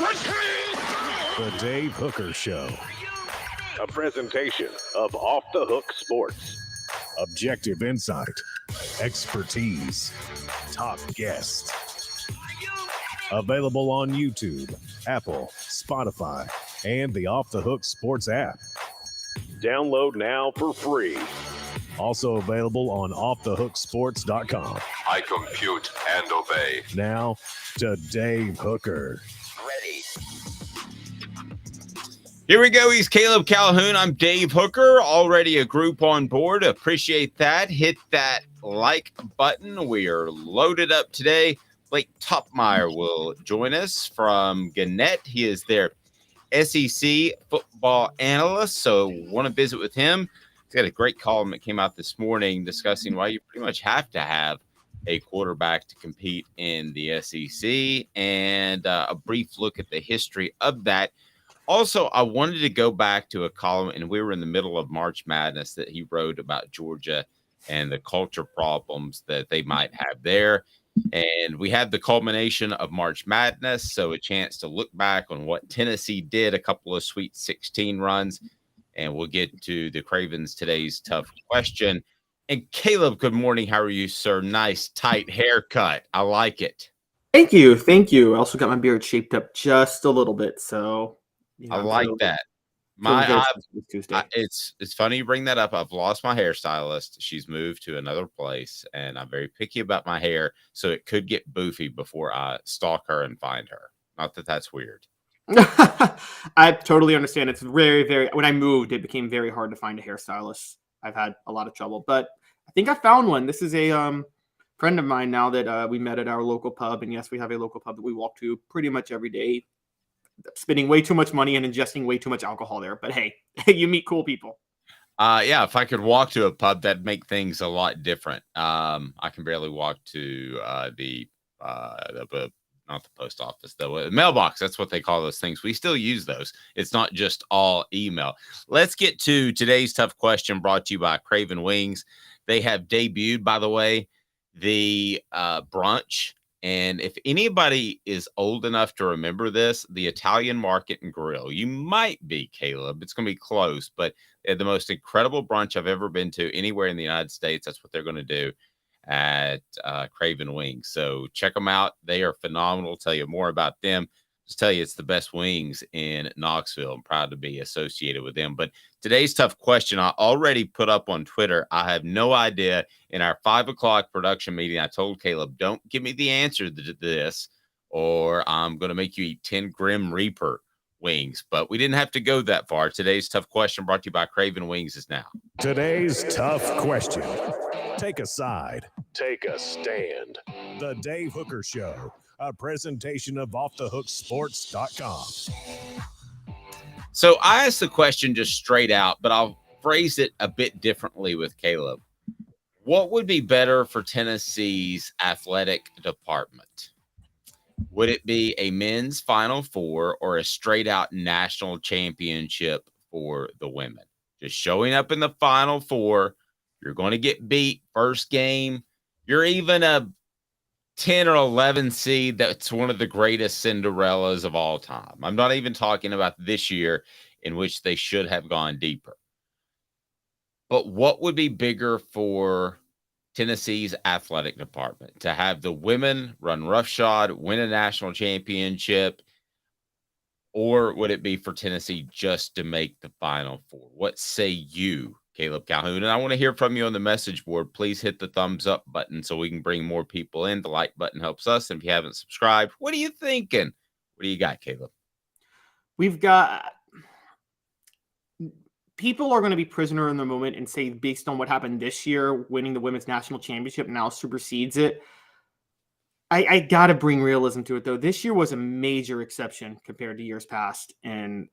The Dave Hooker Show. A presentation of Off the Hook Sports. Objective insight, expertise, top guests. Available on YouTube, Apple, Spotify, and the Off the Hook Sports app. Download now for free. Also available on offthehooksports.com. I compute and obey. Now to Dave Hooker. Ready. Here we go. He's Caleb Calhoun. I'm Dave Hooker. Already a group on board. Appreciate that. Hit that like button. We are loaded up today. Blake Toppmeyer will join us from Gannett. He is their SEC football analyst, so want to visit with him. He's got a great column that came out this morning discussing why you pretty much have to have a quarterback to compete in the SEC and a brief look at the history of that. Also, I wanted to go back to a column, and we were in the middle of March Madness, that he wrote about Georgia and the culture problems that they might have there. And we had the culmination of March Madness, so a chance to look back on what Tennessee did, a couple of Sweet 16 runs, and we'll get to the Cravens today's tough question. And Caleb, good morning. How are you, sir? Nice, tight haircut. I like it. Thank you. Thank you. I also got my beard shaped up just a little bit, so I like that. It's funny you bring that up. I've lost my hairstylist. She's moved to another place, and I'm very picky about my hair, so it could get boofy before I stalk her and find her. Not that that's weird. I totally understand. It's very, when I moved, it became very hard to find a hairstylist. I've had a lot of trouble, but I think I found one. This is a friend of mine now that we met at our local pub, and yes, we have a local pub that we walk to pretty much every day. Spending way too much money and ingesting way too much alcohol there. But hey, you meet cool people. Yeah, if I could walk to a pub, that'd make things a lot different. I can barely walk to the not the post office, though. The mailbox, that's what they call those things. We still use those. It's not just all email. Let's get to today's tough question, brought to you by Craven Wings. They have debuted, by the way, the brunch. And if anybody is old enough to remember this, the Italian Market and Grill, you might be, Caleb. It's going to be close, but the most incredible brunch I've ever been to anywhere in the United States. That's what they're going to do at Craven Wings. So check them out. They are phenomenal. I'll tell you more about them. Just tell you it's the best wings in Knoxville. I'm proud to be associated with them. But today's tough question, I already put up on Twitter. I have no idea. In our 5 o'clock production meeting, I told Caleb, don't give me the answer to this, or I'm going to make you eat 10 Grim Reaper wings. But we didn't have to go that far. Today's tough question, brought to you by Craven Wings, is now. Today's tough question. Take a side. Take a stand. The Dave Hooker Show. A presentation of offthehooksports.com. So I asked the question just straight out, but I'll phrase it a bit differently with Caleb. What would be better for Tennessee's athletic department? Would it be a men's Final Four or a straight out national championship for the women? Just showing up in the Final Four, you're going to get beat first game. You're even a 10 or 11 seed. That's one of the greatest Cinderellas of all time. I'm not even talking about this year, in which they should have gone deeper. But what would be bigger for Tennessee's athletic department? To have the women run roughshod, win a national championship, or would it be for Tennessee just to make the Final Four? What say you, Caleb Calhoun? And I want to hear from you on the message board. Please hit the thumbs up button so we can bring more people in. The like button helps us. And if you haven't subscribed, what are you thinking? What do you got, Caleb? We've got people are going to be prisoner in the moment and say, based on what happened this year, winning the women's national championship now supersedes it. I got to bring realism to it, though. This year was a major exception compared to years past in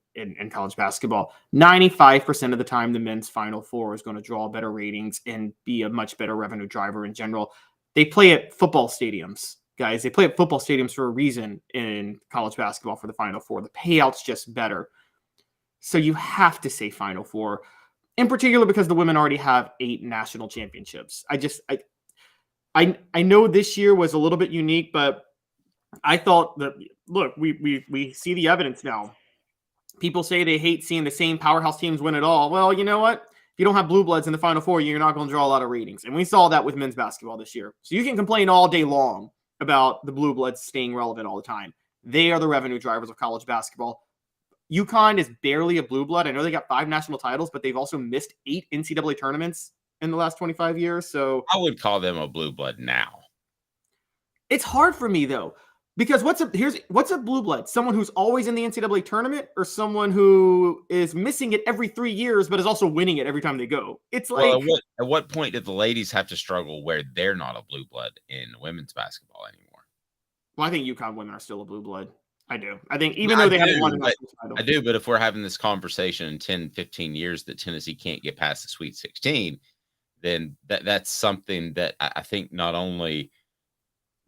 college basketball. 95% of the time, the men's Final Four is going to draw better ratings and be a much better revenue driver in general. They play at football stadiums, guys. They play at football stadiums for a reason in college basketball for the Final Four. The payout's just better. So you have to say Final Four, in particular because the women already have 8 national championships. I know this year was a little bit unique, but I thought that, look, we see the evidence now. People say they hate seeing the same powerhouse teams win it all. Well, you know what? If you don't have blue bloods in the Final Four, you're not going to draw a lot of ratings. And we saw that with men's basketball this year. So you can complain all day long about the blue bloods staying relevant all the time. They are the revenue drivers of college basketball. UConn is barely a blue blood. I know they got 5 national titles, but they've also missed 8 NCAA tournaments in the last 25 years. So I would call them a blue blood now. it's hard for me though, because what's a blue blood? Someone who's always in the NCAA tournament, or someone who is missing it every 3 years but is also winning it every time they go? It's like, Well, at what point did the ladies have to struggle where they're not a blue blood in women's basketball anymore? well, I think UConn women are still a blue blood. I do. I think even though they haven't won a national title. I do, but if we're having this conversation in 10, 15 years that Tennessee can't get past the Sweet 16, then that's something that I think not only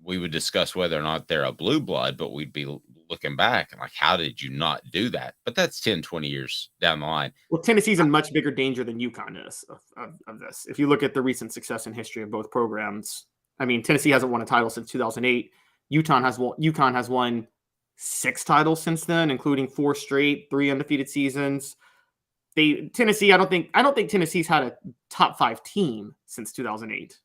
we would discuss whether or not they're a blue blood, but we'd be looking back and like, how did you not do that? But that's 10, 20 years down the line. Well, Tennessee's in much bigger danger than UConn is of this. If you look at the recent success and history of both programs, I mean, Tennessee hasn't won a title since 2008. UConn has won 6 titles since then, including 4 straight, 3 undefeated seasons. Tennessee, I don't think Tennessee's had a top 5 team since 2008.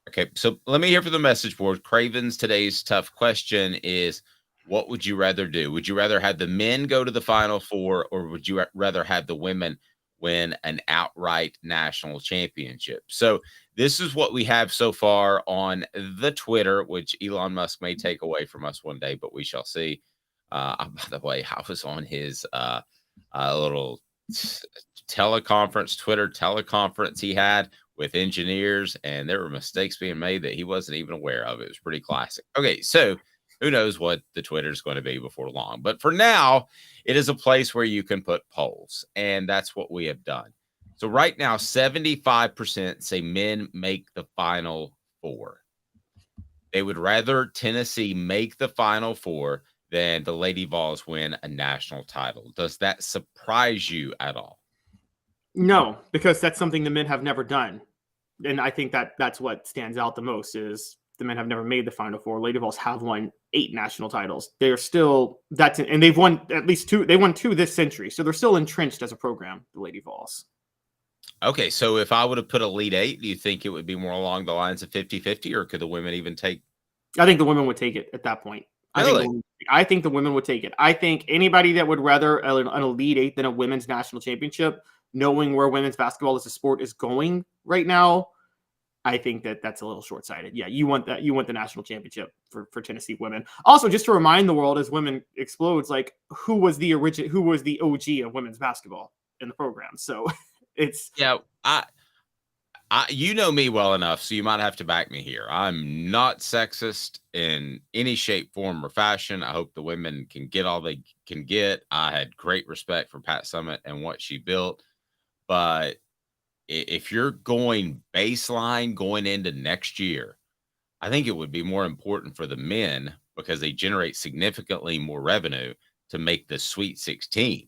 Okay, so let me hear from the message board. Craven's today's tough question is, what would you rather do? Would you rather have the men go to the Final Four, or would you rather have the women win an outright national championship? So this is what we have so far on the Twitter, which Elon Musk may take away from us one day, but we shall see. By the way, I was on his little Twitter teleconference he had with engineers, and there were mistakes being made that he wasn't even aware of. It was pretty classic. Okay, so who knows what the Twitter is going to be before long. But for now, it is a place where you can put polls, and that's what we have done. So right now, 75% say men make the Final Four. They would rather Tennessee make the Final Four than the Lady Vols win a national title. Does that surprise you at all? No, because that's something the men have never done. And I think that's what stands out the most is the men have never made the Final Four. Lady Vols have won 8 national titles. They are still and they've won at least 2. They won 2 this century, so they're still entrenched as a program, the Lady Vols. Okay, so if I would have put Elite 8, do you think it would be more along the lines of 50-50, or could the women even take? I think the women would take it at that point. I think the women would take it. I think anybody that would rather an Elite 8 than a women's national championship, knowing where women's basketball as a sport is going right now, I think that's a little short-sighted. Yeah, you want that. You want the national championship for Tennessee women. Also, just to remind the world as women explodes, like who was the OG of women's basketball in the program. So it's you know me well enough, so you might have to back me here. I'm not sexist in any shape, form, or fashion. I hope the women can get all they can get. I had great respect for Pat Summitt and what she built, but if you're going baseline going into next year, I think it would be more important for the men, because they generate significantly more revenue, to make the Sweet 16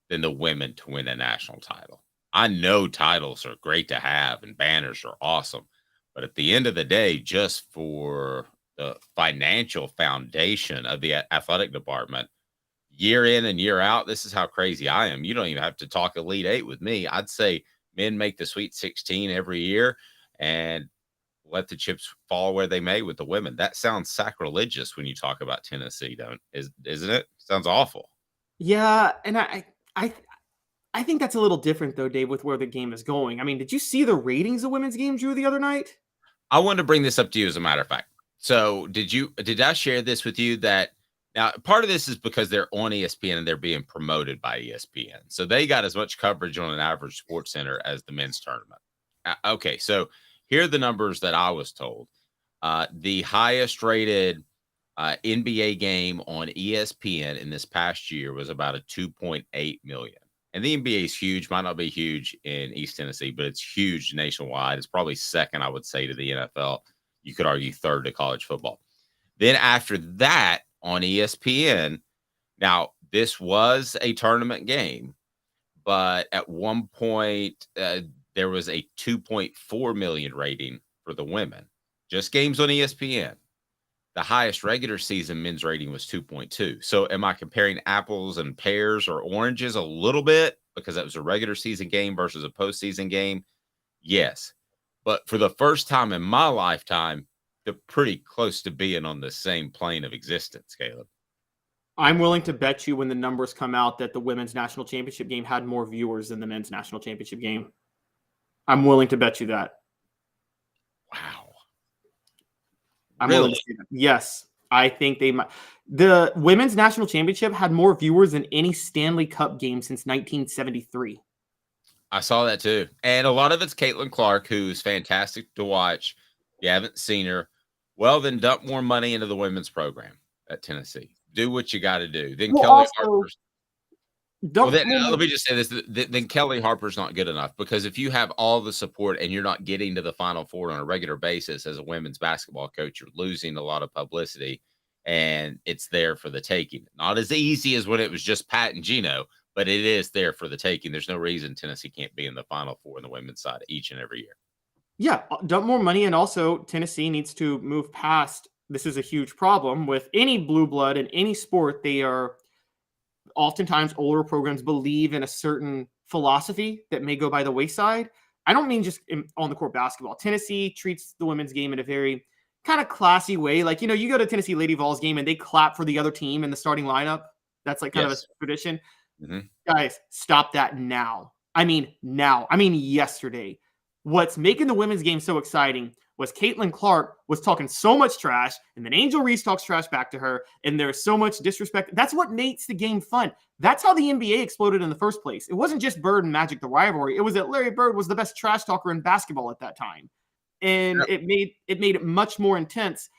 than the women to win a national title. I know titles are great to have and banners are awesome, but at the end of the day, just for the financial foundation of the athletic department, year in and year out, this is how crazy I am. You don't even have to talk Elite 8 with me. I'd say men make the Sweet 16 every year and let the chips fall where they may with the women. That sounds sacrilegious when you talk about Tennessee, isn't it? Sounds awful. Yeah, and I think that's a little different though, Dave, with where the game is going. I mean, did you see the ratings of women's game, Drew, the other night? I wanted to bring this up to you as a matter of fact. So did I share this with you that now part of this is because they're on ESPN and they're being promoted by ESPN. So they got as much coverage on an average sports center as the men's tournament. Okay, so here are the numbers that I was told. The highest rated NBA game on ESPN in this past year was about a 2.8 million. And the NBA is huge, might not be huge in East Tennessee, but it's huge nationwide. It's probably second, I would say, to the NFL. You could argue third to college football. Then after that on ESPN, now this was a tournament game, but at one point there was a 2.4 million rating for the women. Just games on ESPN. the highest regular season men's rating was 2.2. So am I comparing apples and pears or oranges a little bit because that was a regular season game versus a postseason game? Yes. But for the first time in my lifetime, they're pretty close to being on the same plane of existence, Caleb. I'm willing to bet you when the numbers come out that the women's national championship game had more viewers than the men's national championship game. I'm willing to bet you that. Wow. I'm Really? willing to say that. Yes. I think they might. The women's national championship had more viewers than any Stanley Cup game since 1973. I saw that too. And a lot of it's Caitlin Clark, who's fantastic to watch. If you haven't seen her, well, then dump more money into the women's program at Tennessee. Do what you got to do. Then Well, Kelly also, Harper's. Don't, Let me just say this. Then Kelly Harper's not good enough, because if you have all the support and you're not getting to the Final Four on a regular basis as a women's basketball coach, you're losing a lot of publicity, and it's there for the taking. Not as easy as when it was just Pat and Gino, but it is there for the taking. There's no reason Tennessee can't be in the Final Four on the women's side each and every year. Yeah, dump more money, and also Tennessee needs to move past. This is a huge problem with any blue blood in any sport. They are oftentimes older programs believe in a certain philosophy that may go by the wayside. I don't mean just on the court basketball. Tennessee treats the women's game in a very kind of classy way. Like, you go to Tennessee Lady Vols game and they clap for the other team in the starting lineup. That's like kind of a tradition. Mm-hmm. Guys, stop that now. I mean, yesterday. What's making the women's game so exciting was Caitlin Clark was talking so much trash, and then Angel Reese talks trash back to her, and there's so much disrespect. That's what makes the game fun. That's how the NBA exploded in the first place. It wasn't just Bird and Magic, the rivalry. It was that Larry Bird was the best trash talker in basketball at that time. And it made it much more intense.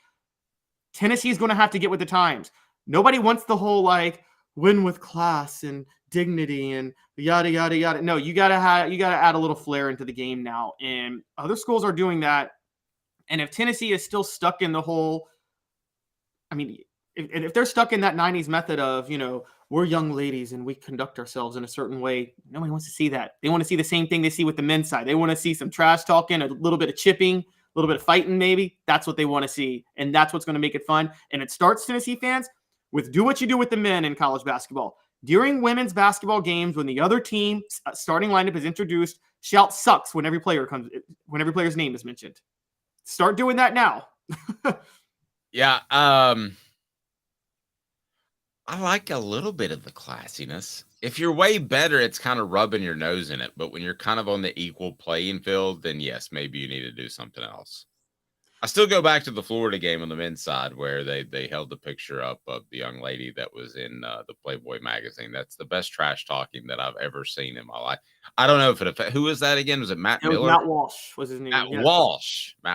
Tennessee's going to have to get with the times. Nobody wants the whole, like, win with class and dignity and yada, yada, yada. No, you got to add a little flair into the game now. And other schools are doing that. And if Tennessee is still stuck in the whole, I mean, if they're stuck in that 90s method of, we're young ladies and we conduct ourselves in a certain way, nobody wants to see that. They want to see the same thing they see with the men's side. They want to see some trash talking, a little bit of chipping, a little bit of fighting maybe. That's what they want to see. And that's what's going to make it fun. And it starts, Tennessee fans, with do what you do with the men in college basketball. During women's basketball games, when the other team starting lineup is introduced, shout sucks when every player's name is mentioned. Start doing that now. Yeah. I like a little bit of the classiness. If you're way better, it's kind of rubbing your nose in it. But when you're kind of on the equal playing field, then yes, maybe you need to do something else. I still go back to the Florida game on the men's side where they held the picture up of the young lady that was in the Playboy magazine. That's the best trash talking that I've ever seen in my life. I don't know if who was that again? Was it Matt Miller? Matt Walsh was his name. Matt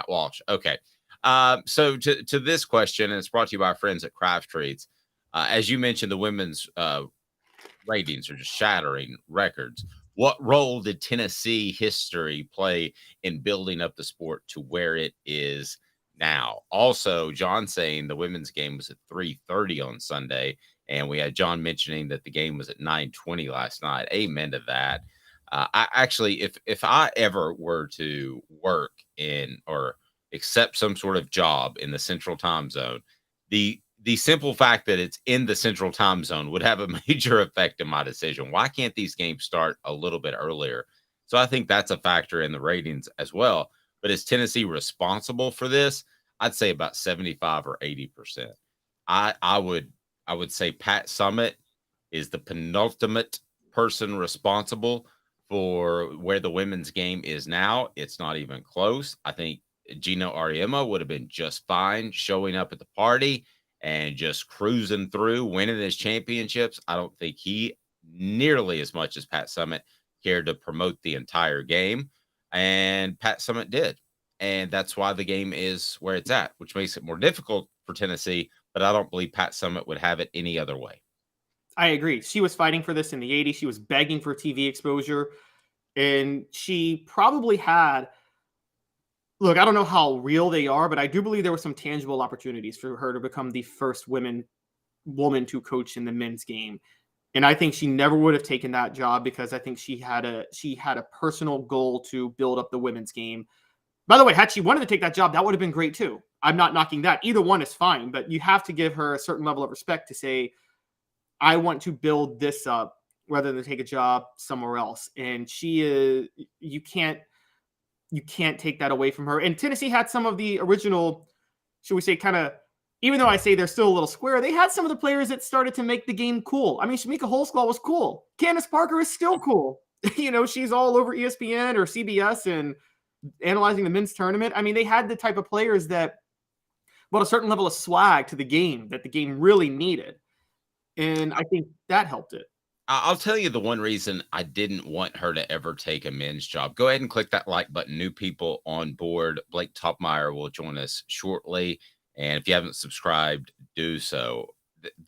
Walsh. Okay. So to this question, and it's brought to you by our friends at Craft Treats. As you mentioned, the women's ratings are just shattering records. What role did Tennessee history play in building up the sport to where it is now? Also, John saying the women's game was at 3:30 on Sunday, and we had John mentioning that the game was at 9:20 last night. Amen to that. I actually, if I ever were to work in or accept some sort of job in the Central Time Zone, the simple fact that it's in the Central Time Zone would have a major effect in my decision. Why can't these games start a little bit earlier? So I think that's a factor in the ratings as well. But is Tennessee responsible for this? I'd say about 75 or 80%. I would say Pat Summitt is the penultimate person responsible for where the women's game is now. It's not even close. I think Gino Ariema would have been just fine showing up at the party and just cruising through, winning his championships. I don't think he, nearly as much as Pat Summitt, cared to promote the entire game. And Pat Summitt did. And that's why the game is where it's at, which makes it more difficult for Tennessee. But I don't believe Pat Summitt would have it any other way. I agree. She was fighting for this in the 80s. She was begging for TV exposure. And she probably had, look, I don't know how real they are, but I do believe there were some tangible opportunities for her to become the first woman to coach in the men's game. And I think she never would have taken that job because I think she had a personal goal to build up the women's game. By the way, had she wanted to take that job, that would have been great too. I'm not knocking that. Either one is fine, but you have to give her a certain level of respect to say, I want to build this up rather than take a job somewhere else. And you can't take that away from her. And Tennessee had some of the original, should we say, kind of, even though I say they're still a little square, they had some of the players that started to make the game cool. I mean, Shamika Holsclaw was cool. Candace Parker is still cool. She's all over ESPN or CBS and analyzing the men's tournament. I mean, they had the type of players that brought a certain level of swag to the game that the game really needed. And I think that helped it. I'll tell you the one reason I didn't want her to ever take a men's job. Go ahead and click that like button. New people on board. Blake Toppmeyer will join us shortly. And if you haven't subscribed, do so.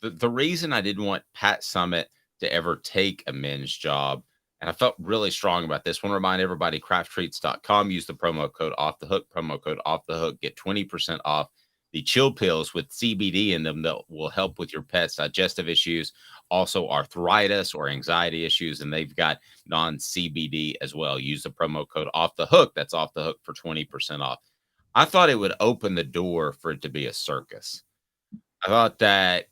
The reason I didn't want Pat Summitt to ever take a men's job, and I felt really strong about this, want to remind everybody, crafttreats.com. Use the promo code OFFTHEHOOK, get 20% off the chill pills with CBD in them that will help with your pet's digestive issues, also arthritis or anxiety issues, and they've got non-CBD as well. Use the promo code OFFTHEHOOK. That's off the hook for 20% off. I thought it would open the door for it to be a circus. I thought that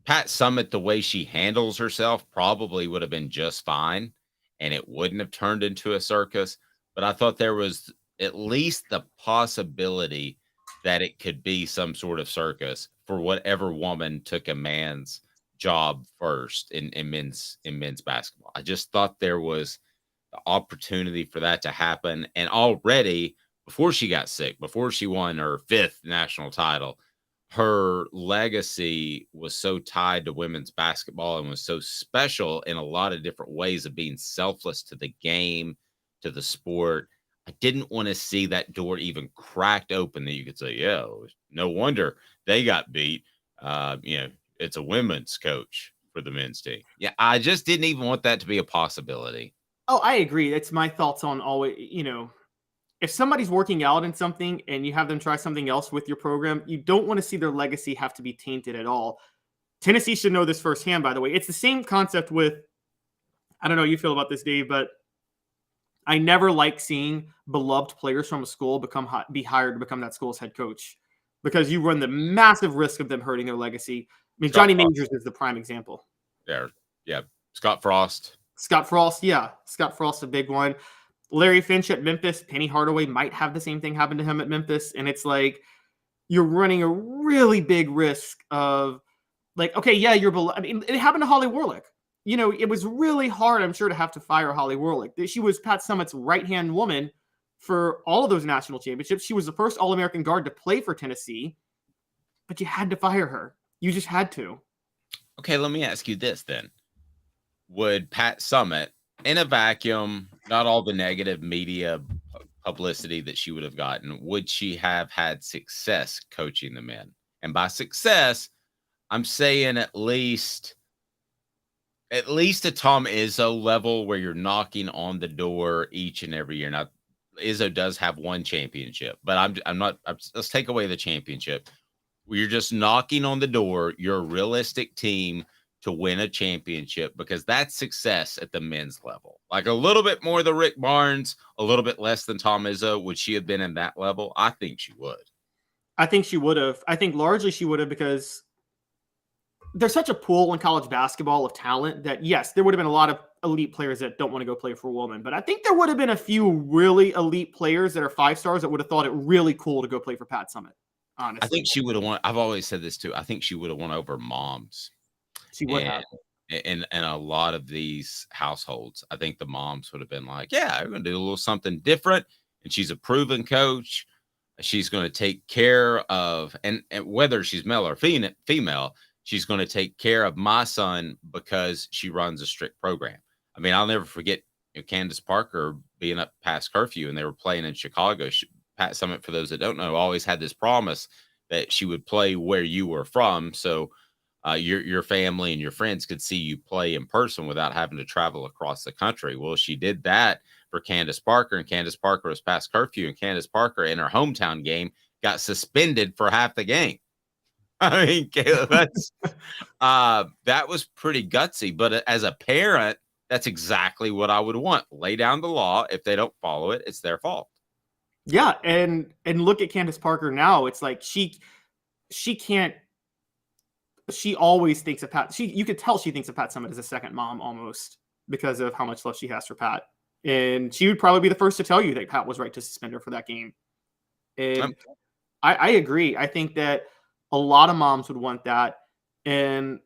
Pat Summitt, the way she handles herself, probably would have been just fine, and it wouldn't have turned into a circus. But I thought there was at least the possibility that it could be some sort of circus for whatever woman took a man's job first in men's basketball. I just thought there was the opportunity for that to happen. And already before she got sick, before she won her 5th national title, her legacy was so tied to women's basketball and was so special in a lot of different ways of being selfless to the game, to the sport. I didn't want to see that door even cracked open that you could say, yeah, no wonder they got beat. It's a women's coach for the men's team. Yeah, I just didn't even want that to be a possibility. Oh, I agree. That's my thoughts on always, if somebody's working out in something and you have them try something else with your program, you don't want to see their legacy have to be tainted at all. Tennessee should know this firsthand, by the way. It's the same concept with, I don't know how you feel about this, Dave, but I never like seeing beloved players from a school be hired to become that school's head coach because you run the massive risk of them hurting their legacy. I mean, Johnny Majors is the prime example. Yeah. Scott Frost, yeah. Scott Frost, a big one. Larry Finch at Memphis, Penny Hardaway might have the same thing happen to him at Memphis. And it's like, you're running a really big risk of like, okay, yeah, you're below. I mean, it happened to Holly Warlick. It was really hard, I'm sure, to have to fire Holly Warlick. She was Pat Summitt's right-hand woman for all of those national championships. She was the first All-American guard to play for Tennessee, but you had to fire her. You just had to. Okay, let me ask you this then. Would Pat Summitt, in a vacuum, not all the negative media publicity that she would have gotten, would she have had success coaching the men? And by success, I'm saying at least a Tom Izzo level where you're knocking on the door each and every year. Now, Izzo does have one championship, but let's take away the championship. You're just knocking on the door. You're a realistic team to win a championship because that's success at the men's level. Like a little bit more than Rick Barnes, a little bit less than Tom Izzo. Would she have been in that level? I think she would. I think she would have. I think largely she would have because there's such a pool in college basketball of talent that, yes, there would have been a lot of elite players that don't want to go play for a woman. But I think there would have been a few really elite players that are 5-stars that would have thought it really cool to go play for Pat Summitt, honestly. I think she would have won. I've always said this too. I think she would have won over moms. She would have. In a lot of these households, I think the moms would have been like, yeah, we're going to do a little something different. And she's a proven coach. She's going to take care of, and whether she's male or female, she's going to take care of my son because she runs a strict program. I mean, I'll never forget Candace Parker being up past curfew and they were playing in Chicago. Pat Summitt, for those that don't know, always had this promise that she would play where you were from. So your family and your friends could see you play in person without having to travel across the country. Well, she did that for Candace Parker, and Candace Parker was past curfew, and Candace Parker in her hometown game got suspended for half the game. I mean, that's that was pretty gutsy. But as a parent, that's exactly what I would want. Lay down the law. If they don't follow it, it's their fault. Yeah, and look at Candace Parker now. It's like she can't. She always thinks of Pat. You could tell she thinks of Pat Summitt as a second mom almost because of how much love she has for Pat. And she would probably be the first to tell you that Pat was right to suspend her for that game. And I agree. I think that a lot of moms would want that. And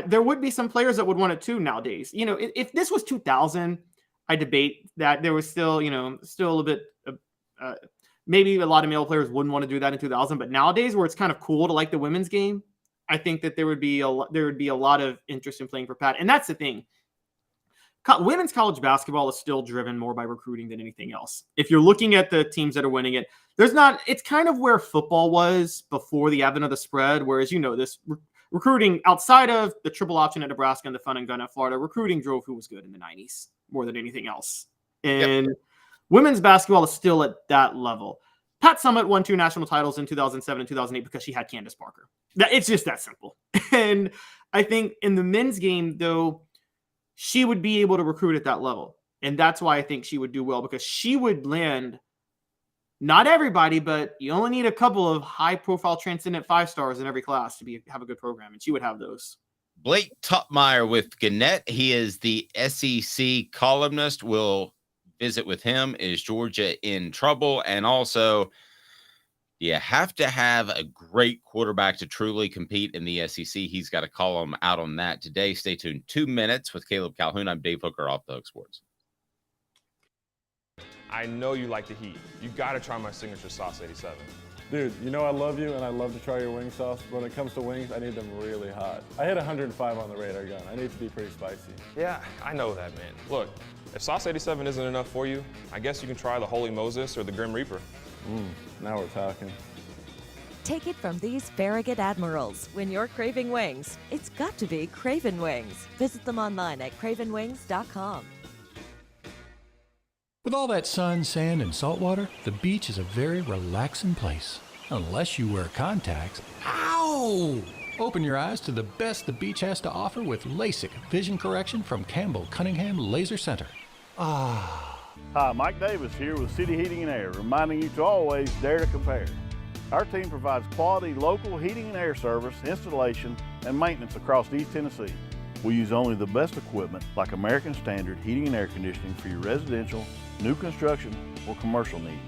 there would be some players that would want it too nowadays. You know, if this was 2000, I debate that there was still, still a bit, maybe a lot of male players wouldn't want to do that in 2000. But nowadays, where it's kind of cool to like the women's game, I think that there would be a lot of interest in playing for Pat. And that's the thing. Women's college basketball is still driven more by recruiting than anything else. If you're looking at the teams that are winning it, it's kind of where football was before the advent of the spread. Whereas, this recruiting outside of the triple option at Nebraska and the fun and gun at Florida, recruiting drove who was good in the 90s more than anything else. And women's basketball is still at that level. Pat Summitt won 2 national titles in 2007 and 2008 because she had Candace Parker. It's just that simple. And I think in the men's game, though, she would be able to recruit at that level. And that's why I think she would do well, because she would land not everybody, but you only need a couple of high-profile transcendent 5-stars in every class to have a good program, and she would have those. Blake Toppmeyer with Gannett. He is the SEC columnist. We'll visit with him. Is Georgia in trouble? And also, you have to have a great quarterback to truly compete in the SEC. He's got a column out on that today. Stay tuned. 2 minutes with Caleb Calhoun. I'm Dave Hooker, Off the Hook Sports. I know you like the heat. You got to try my signature sauce 87. Dude, I love you and I love to try your wing sauce. But when it comes to wings, I need them really hot. I hit 105 on the radar gun. I need to be pretty spicy. Yeah, I know that, man. Look, if sauce 87 isn't enough for you, I guess you can try the Holy Moses or the Grim Reaper. Now we're talking. Take it from these Farragut admirals. When you're craving wings, it's got to be Craven Wings. Visit them online at cravenwings.com. With all that sun, sand, and salt water, the beach is a very relaxing place. Unless you wear contacts. Ow! Open your eyes to the best the beach has to offer with LASIK vision correction from Campbell Cunningham Laser Center. Hi, Mike Davis here with City Heating and Air, reminding you to always dare to compare. Our team provides quality local heating and air service, installation, and maintenance across East Tennessee. We use only the best equipment like American Standard heating and air conditioning for your residential, new construction, or commercial needs.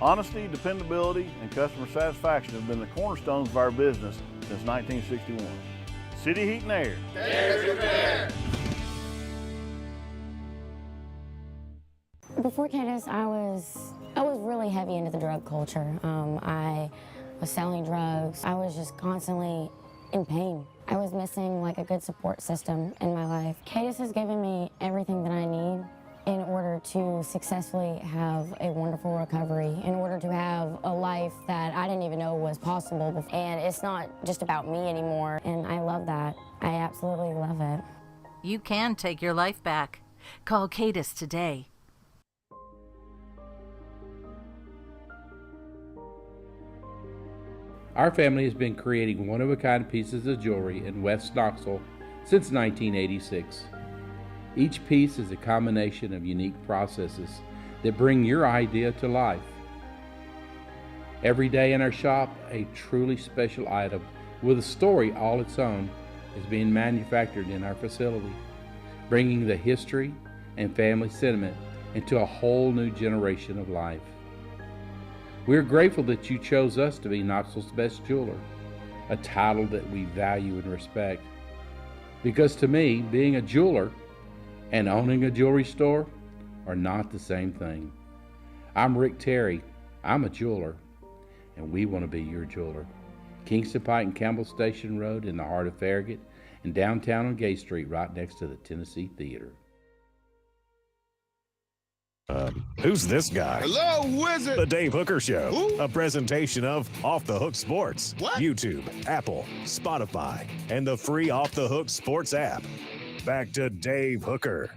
Honesty, dependability, and customer satisfaction have been the cornerstones of our business since 1961. City Heat and Air. Dare to compare. Before Candace, I was really heavy into the drug culture. I was selling drugs. I was just constantly in pain. I was missing like a good support system in my life. Candace has given me everything that I need in order to successfully have a wonderful recovery, in order to have a life that I didn't even know was possible. And it's not just about me anymore, and I love that. I absolutely love it. You can take your life back. Call Candace today. Our family has been creating one-of-a-kind pieces of jewelry in West Knoxville since 1986. Each piece is a combination of unique processes that bring your idea to life. Every day in our shop, a truly special item with a story all its own is being manufactured in our facility, bringing the history and family sentiment into a whole new generation of life. We're grateful that you chose us to be Knoxville's best jeweler, a title that we value and respect. Because to me, being a jeweler and owning a jewelry store are not the same thing. I'm Rick Terry. I'm a jeweler, and we want to be your jeweler. Kingston Pike and Campbell Station Road in the heart of Farragut, and downtown on Gay Street right next to the Tennessee Theater. Who's this guy? Hello, wizard. The Dave Hooker Show. Who? A presentation of Off the Hook Sports. What? YouTube, Apple, Spotify, and the free Off the Hook Sports app. Back to Dave Hooker.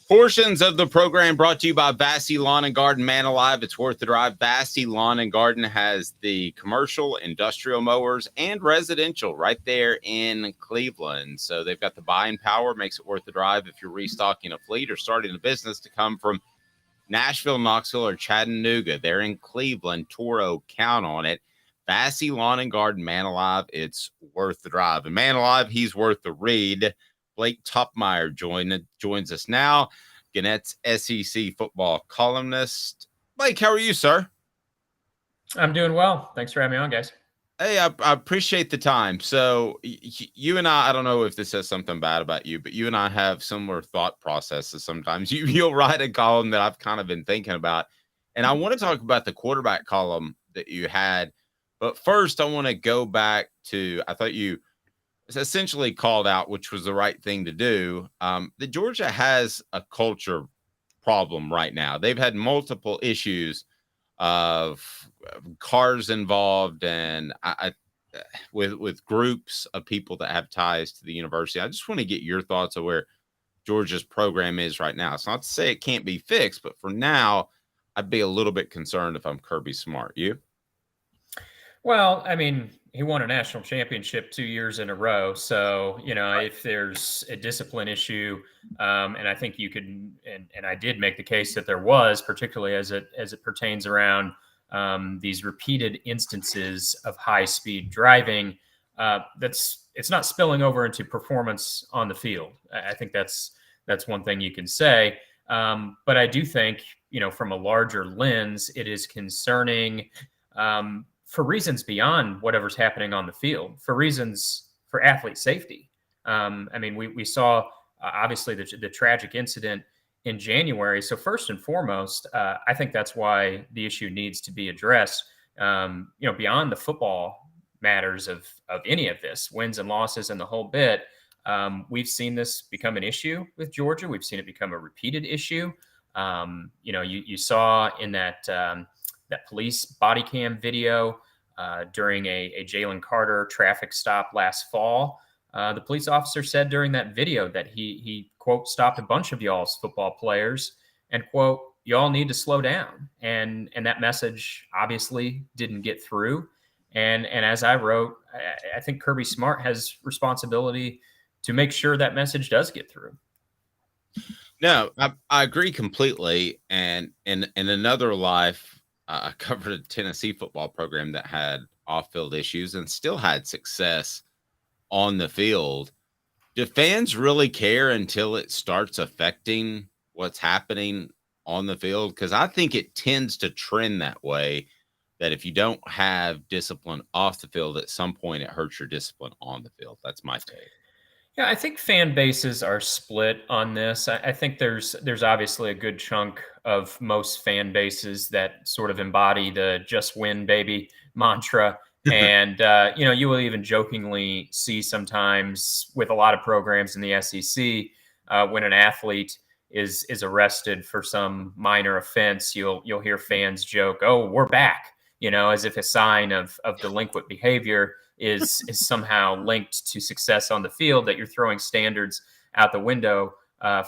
Portions of the program brought to you by Vassy Lawn and Garden. Man alive, it's worth the drive. Vassy Lawn and Garden has the commercial, industrial mowers, and residential right there in Cleveland. So they've got the buying power, makes it worth the drive if you're restocking a fleet or starting a business to come from Nashville, Knoxville, or Chattanooga. They're in Cleveland. Toro, count on it. Vassy, Lawn and Garden, Man Alive, it's worth the drive. And Man Alive, he's worth the read. Blake Toppmeyer joins us now. Gannett's SEC football columnist. Blake, how are you, sir? I'm doing well. Thanks for having me on, guys. Hey, I appreciate the time. So you and I don't know if this says something bad about you, but you and I have similar thought processes sometimes. You'll write a column that I've kind of been thinking about. And I want to talk about the quarterback column that you had. But first, I want to go back to, I thought you essentially called out, which was the right thing to do, that Georgia has a culture problem right now. They've had multiple issues of cars involved and with groups of people that have ties to the university. I just want to get your thoughts on where Georgia's program is right now. It's not to say it can't be fixed, but for now, I'd be a little bit concerned if I'm Kirby Smart. You? Well, I mean, he won a national championship 2 years in a row. So, if there's a discipline issue, and I think you could, and I did make the case that there was, particularly as it pertains around these repeated instances of high speed driving, it's not spilling over into performance on the field. I think that's one thing you can say. But I do think, from a larger lens, it is concerning, for reasons beyond whatever's happening on the field, for athlete safety. I mean, we saw obviously the tragic incident in January. So first and foremost, I think that's why the issue needs to be addressed. Beyond the football matters of any of this, wins and losses and the whole bit. We've seen this become an issue with Georgia. We've seen it become a repeated issue. You saw in that police body cam video during a Jalen Carter traffic stop last fall. The police officer said during that video that he quote, stopped a bunch of y'all's football players and quote, y'all need to slow down. And that message obviously didn't get through. And as I wrote, I think Kirby Smart has responsibility to make sure that message does get through. No, I agree completely. And in another life, I covered a Tennessee football program that had off-field issues and still had success on the field. Do fans really care until it starts affecting what's happening on the field? Because I think it tends to trend that way, that if you don't have discipline off the field, at some point it hurts your discipline on the field. That's my take. Yeah, I think fan bases are split on this. I think there's obviously a good chunk of most fan bases that sort of embody the "just win, baby" mantra. And, you will even jokingly see sometimes with a lot of programs in the SEC, when an athlete is arrested for some minor offense, you'll hear fans joke, "Oh, we're back," as if a sign of delinquent behavior is somehow linked to success on the field, that you're throwing standards out the window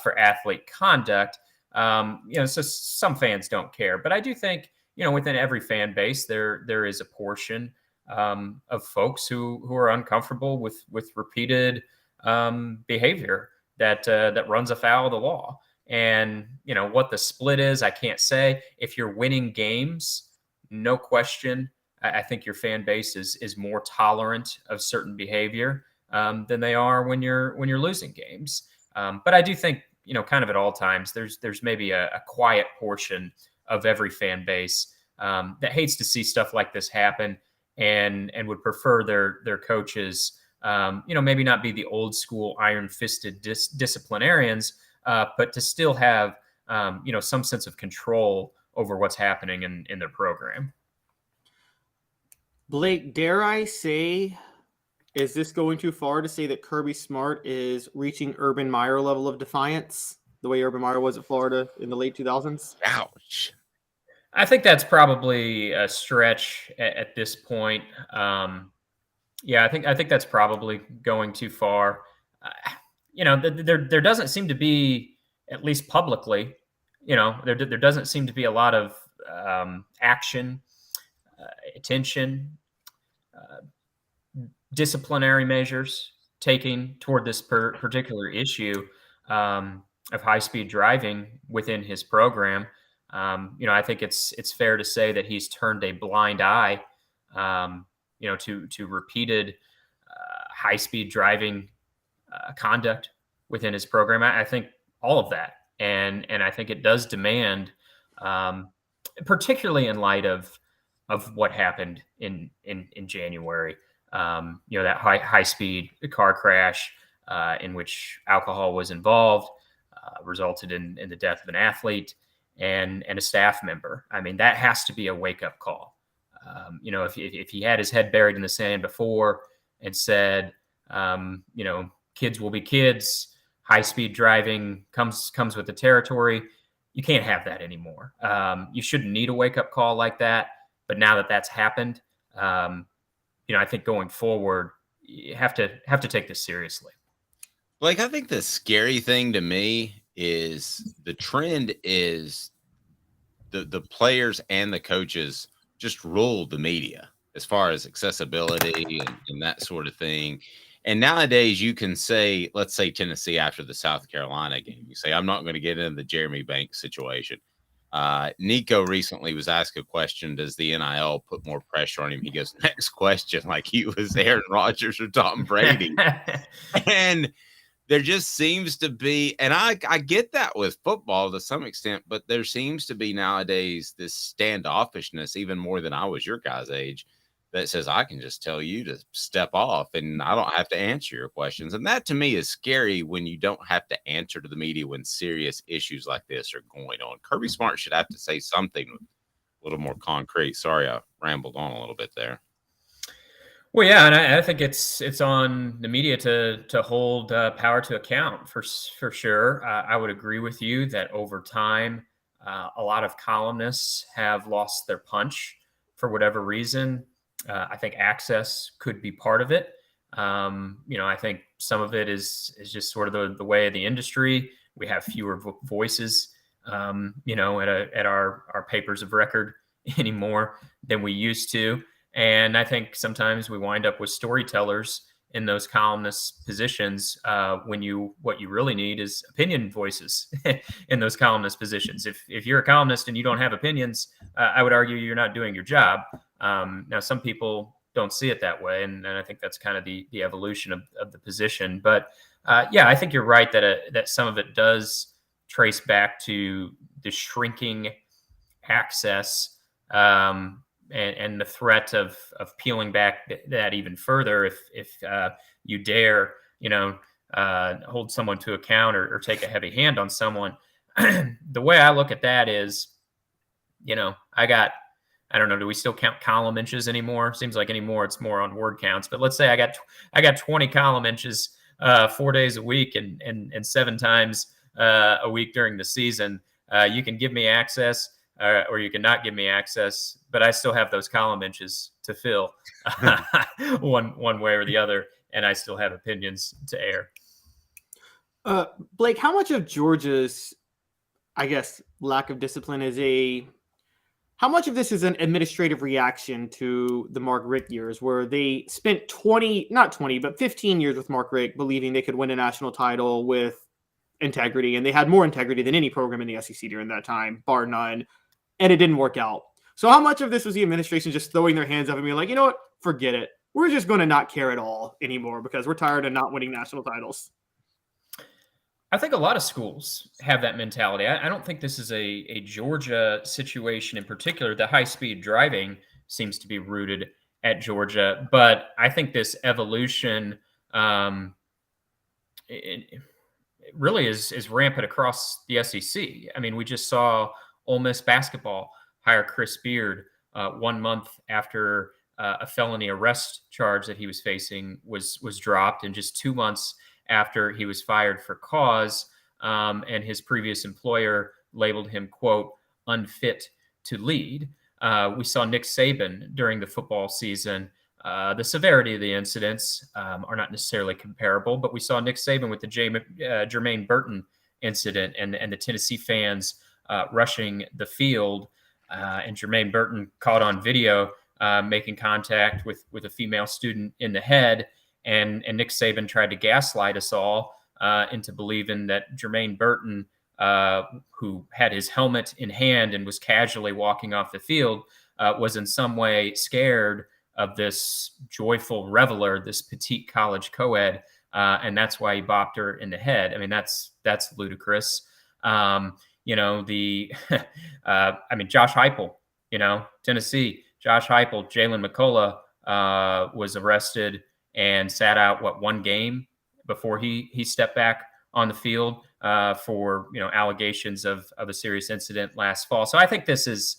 for athlete conduct. So some fans don't care, but I do think, within every fan base, there is a portion of folks who are uncomfortable with repeated behavior that runs afoul of the law. And, what the split is, I can't say. If you're winning games, no question, I think your fan base is more tolerant of certain behavior than they are when you're losing games. But I do think, kind of at all times, there's maybe a quiet portion of every fan base that hates to see stuff like this happen and would prefer their coaches, maybe not be the old school iron-fisted disciplinarians, but to still have, some sense of control over what's happening in their program. Blake, dare I say, is this going too far to say that Kirby Smart is reaching Urban Meyer level of defiance, the way Urban Meyer was at Florida in the late 2000s? Ouch. I think that's probably a stretch at this point. Yeah, I think that's probably going too far. There doesn't seem to be, at least publicly, there doesn't seem to be a lot of action, attention, disciplinary measures taken toward this particular issue of high-speed driving within his program. I think it's fair to say that he's turned a blind eye, to repeated high-speed driving conduct within his program. I think all of that, and I think it does demand, particularly in light of what happened in January. That high speed car crash in which alcohol was involved resulted in the death of an athlete and a staff member. I mean, that has to be a wake up call. If he had his head buried in the sand before and said, kids will be kids, high speed driving comes with the territory, you can't have that anymore. You shouldn't need a wake up call like that. But now that that's happened, I think going forward, you have to take this seriously. Like, I think the scary thing to me is the trend is the players and the coaches just rule the media as far as accessibility and that sort of thing. And nowadays you can say, let's say Tennessee after the South Carolina game, you say, I'm not going to get into the Jeremy Banks situation. Nico recently was asked a question, does the NIL put more pressure on him? He goes, next question, like he was Aaron Rodgers or Tom Brady. And there just seems to be, and I get that with football to some extent, but there seems to be nowadays this standoffishness, even more than I was your guys' age, that says I can just tell you to step off and I don't have to answer your questions. And that to me is scary when you don't have to answer to the media when serious issues like this are going on. Kirby Smart should have to say something a little more concrete. Sorry, I rambled on a little bit there. Well, yeah, and I think it's on the media to hold power to account for sure. I would agree with you that over time, a lot of columnists have lost their punch for whatever reason. I think access could be part of it. I think some of it is just sort of the way of the industry. We have fewer voices, at our papers of record anymore than we used to. And I think sometimes we wind up with storytellers in those columnist positions when what you really need is opinion voices in those columnist positions. If you're a columnist and you don't have opinions, I would argue you're not doing your job. Now, some people don't see it that way, and I think that's kind of the evolution of the position. But I think you're right that some of it does trace back to the shrinking access and the threat of peeling back that even further if you dare hold someone to account or take a heavy hand on someone. The way I look at that is, I don't know, do we still count column inches anymore? Seems like anymore it's more on word counts. But let's say I got 20 column inches 4 days a week and 7 times a week during the season. You can give me access or you can not give me access, but I still have those column inches to fill one way or the other, and I still have opinions to air. Blake, how much of Georgia's, I guess, lack of discipline how much of this is an administrative reaction to the Mark Richt years, where they spent 15 years with Mark Richt believing they could win a national title with integrity, and they had more integrity than any program in the SEC during that time, bar none, and it didn't work out. So how much of this was the administration just throwing their hands up and being like, you know what, forget it. We're just going to not care at all anymore because we're tired of not winning national titles? I think a lot of schools have that mentality. I don't think this is a Georgia situation in particular. The high-speed driving seems to be rooted at Georgia, but I think this evolution it really is rampant across the SEC. I mean, we just saw Ole Miss basketball hire Chris Beard 1 month after a felony arrest charge that he was facing was dropped, and just 2 months after he was fired for cause, and his previous employer labeled him, quote, unfit to lead. We saw Nick Saban during the football season. The severity of the incidents are not necessarily comparable, but we saw Nick Saban with the Jermaine Burton incident and the Tennessee fans rushing the field, and Jermaine Burton caught on video making contact with a female student in the head. And Nick Saban tried to gaslight us all into believing that Jermaine Burton who had his helmet in hand and was casually walking off the field, was in some way scared of this joyful reveler, this petite college co-ed, and that's why he bopped her in the head. I mean, that's ludicrous. You know, I mean, Josh Heupel, you know, Tennessee, Josh Heupel, Jalen McCullough was arrested and sat out, one game before he stepped back on the field for, you know, allegations of a serious incident last fall. So I think this is,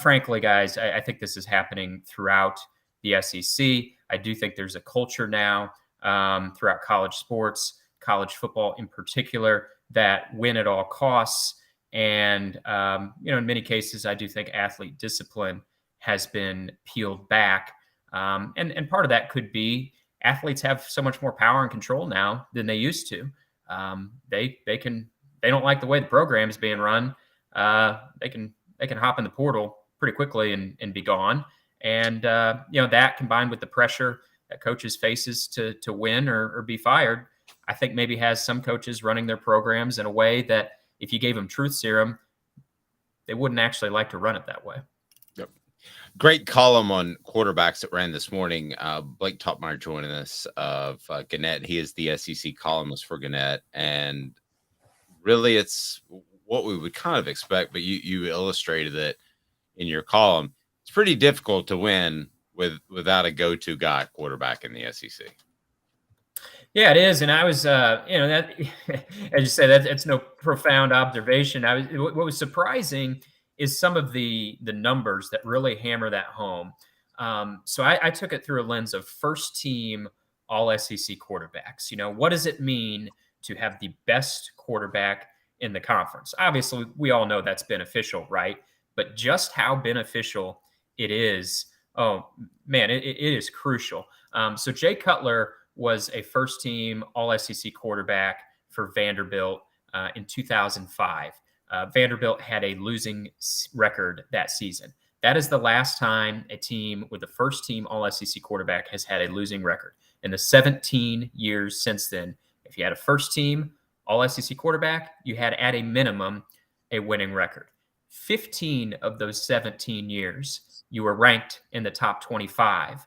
frankly, guys, I think this is happening throughout the SEC. I do think there's a culture now throughout college sports, college football in particular, that win at all costs. And, you know, in many cases, I do think athlete discipline has been peeled back. And part of that could be athletes have so much more power and control now than they used to. They don't like the way the program is being run. They can hop in the portal pretty quickly and be gone. And, you know, that combined with the pressure that coaches faces to win or be fired, I think maybe has some coaches running their programs in a way that if you gave them truth serum, they wouldn't actually like to run it that way. Yep. Great column on quarterbacks that ran this morning. Blake Toppmeyer joining us of Gannett. He is the SEC columnist for Gannett. And really it's what we would kind of expect, but you illustrated it in your column. It's pretty difficult to win without a go-to guy quarterback in the SEC. Yeah, it is. And I was, you know, that, as you say, it's no profound observation. What was surprising is some of the numbers that really hammer that home. So I took it through a lens of first team all SEC quarterbacks. You know, what does it mean to have the best quarterback in the conference? Obviously, we all know that's beneficial, right? But just how beneficial it is, oh man, it is crucial. So Jay Cutler was a first-team All-SEC quarterback for Vanderbilt in 2005. Vanderbilt had a losing record that season. That is the last time a team with a first-team All-SEC quarterback has had a losing record. In the 17 years since then, if you had a first-team All-SEC quarterback, you had at a minimum a winning record. 15 of those 17 years, you were ranked in the top 25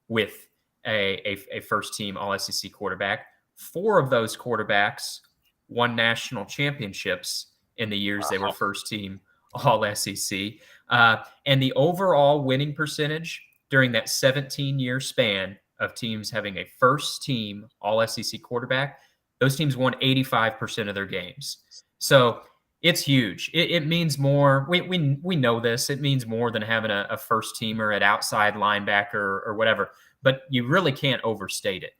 with a first-team All-SEC quarterback. 4 of those quarterbacks won national championships in the years they were first-team All-SEC. And the overall winning percentage during that 17-year span of teams having a first-team All-SEC quarterback, those teams won 85% of their games. So it's huge. It means more. We know this. It means more than having a first-teamer at outside linebacker or whatever. But you really can't overstate it.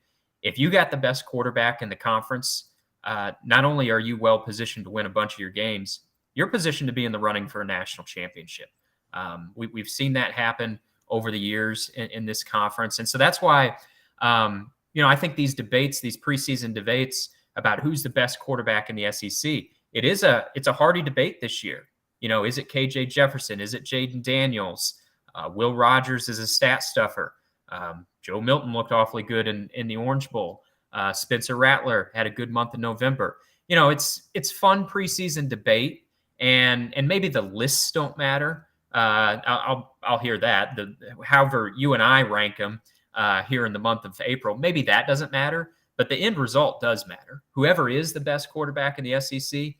If you got the best quarterback in the conference, not only are you well positioned to win a bunch of your games, you're positioned to be in the running for a national championship. We've seen that happen over the years in this conference. And so that's why, you know, I think these debates, these preseason debates about who's the best quarterback in the SEC, it's a hardy debate this year. You know, is it KJ Jefferson? Is it Jaden Daniels? Will Rogers is a stat stuffer. Joe Milton looked awfully good in the Orange Bowl. Spencer Rattler had a good month in November. You know, it's fun preseason debate, and maybe the lists don't matter. I'll hear that. However you and I rank them here in the month of April, maybe that doesn't matter, but the end result does matter. Whoever is the best quarterback in the SEC,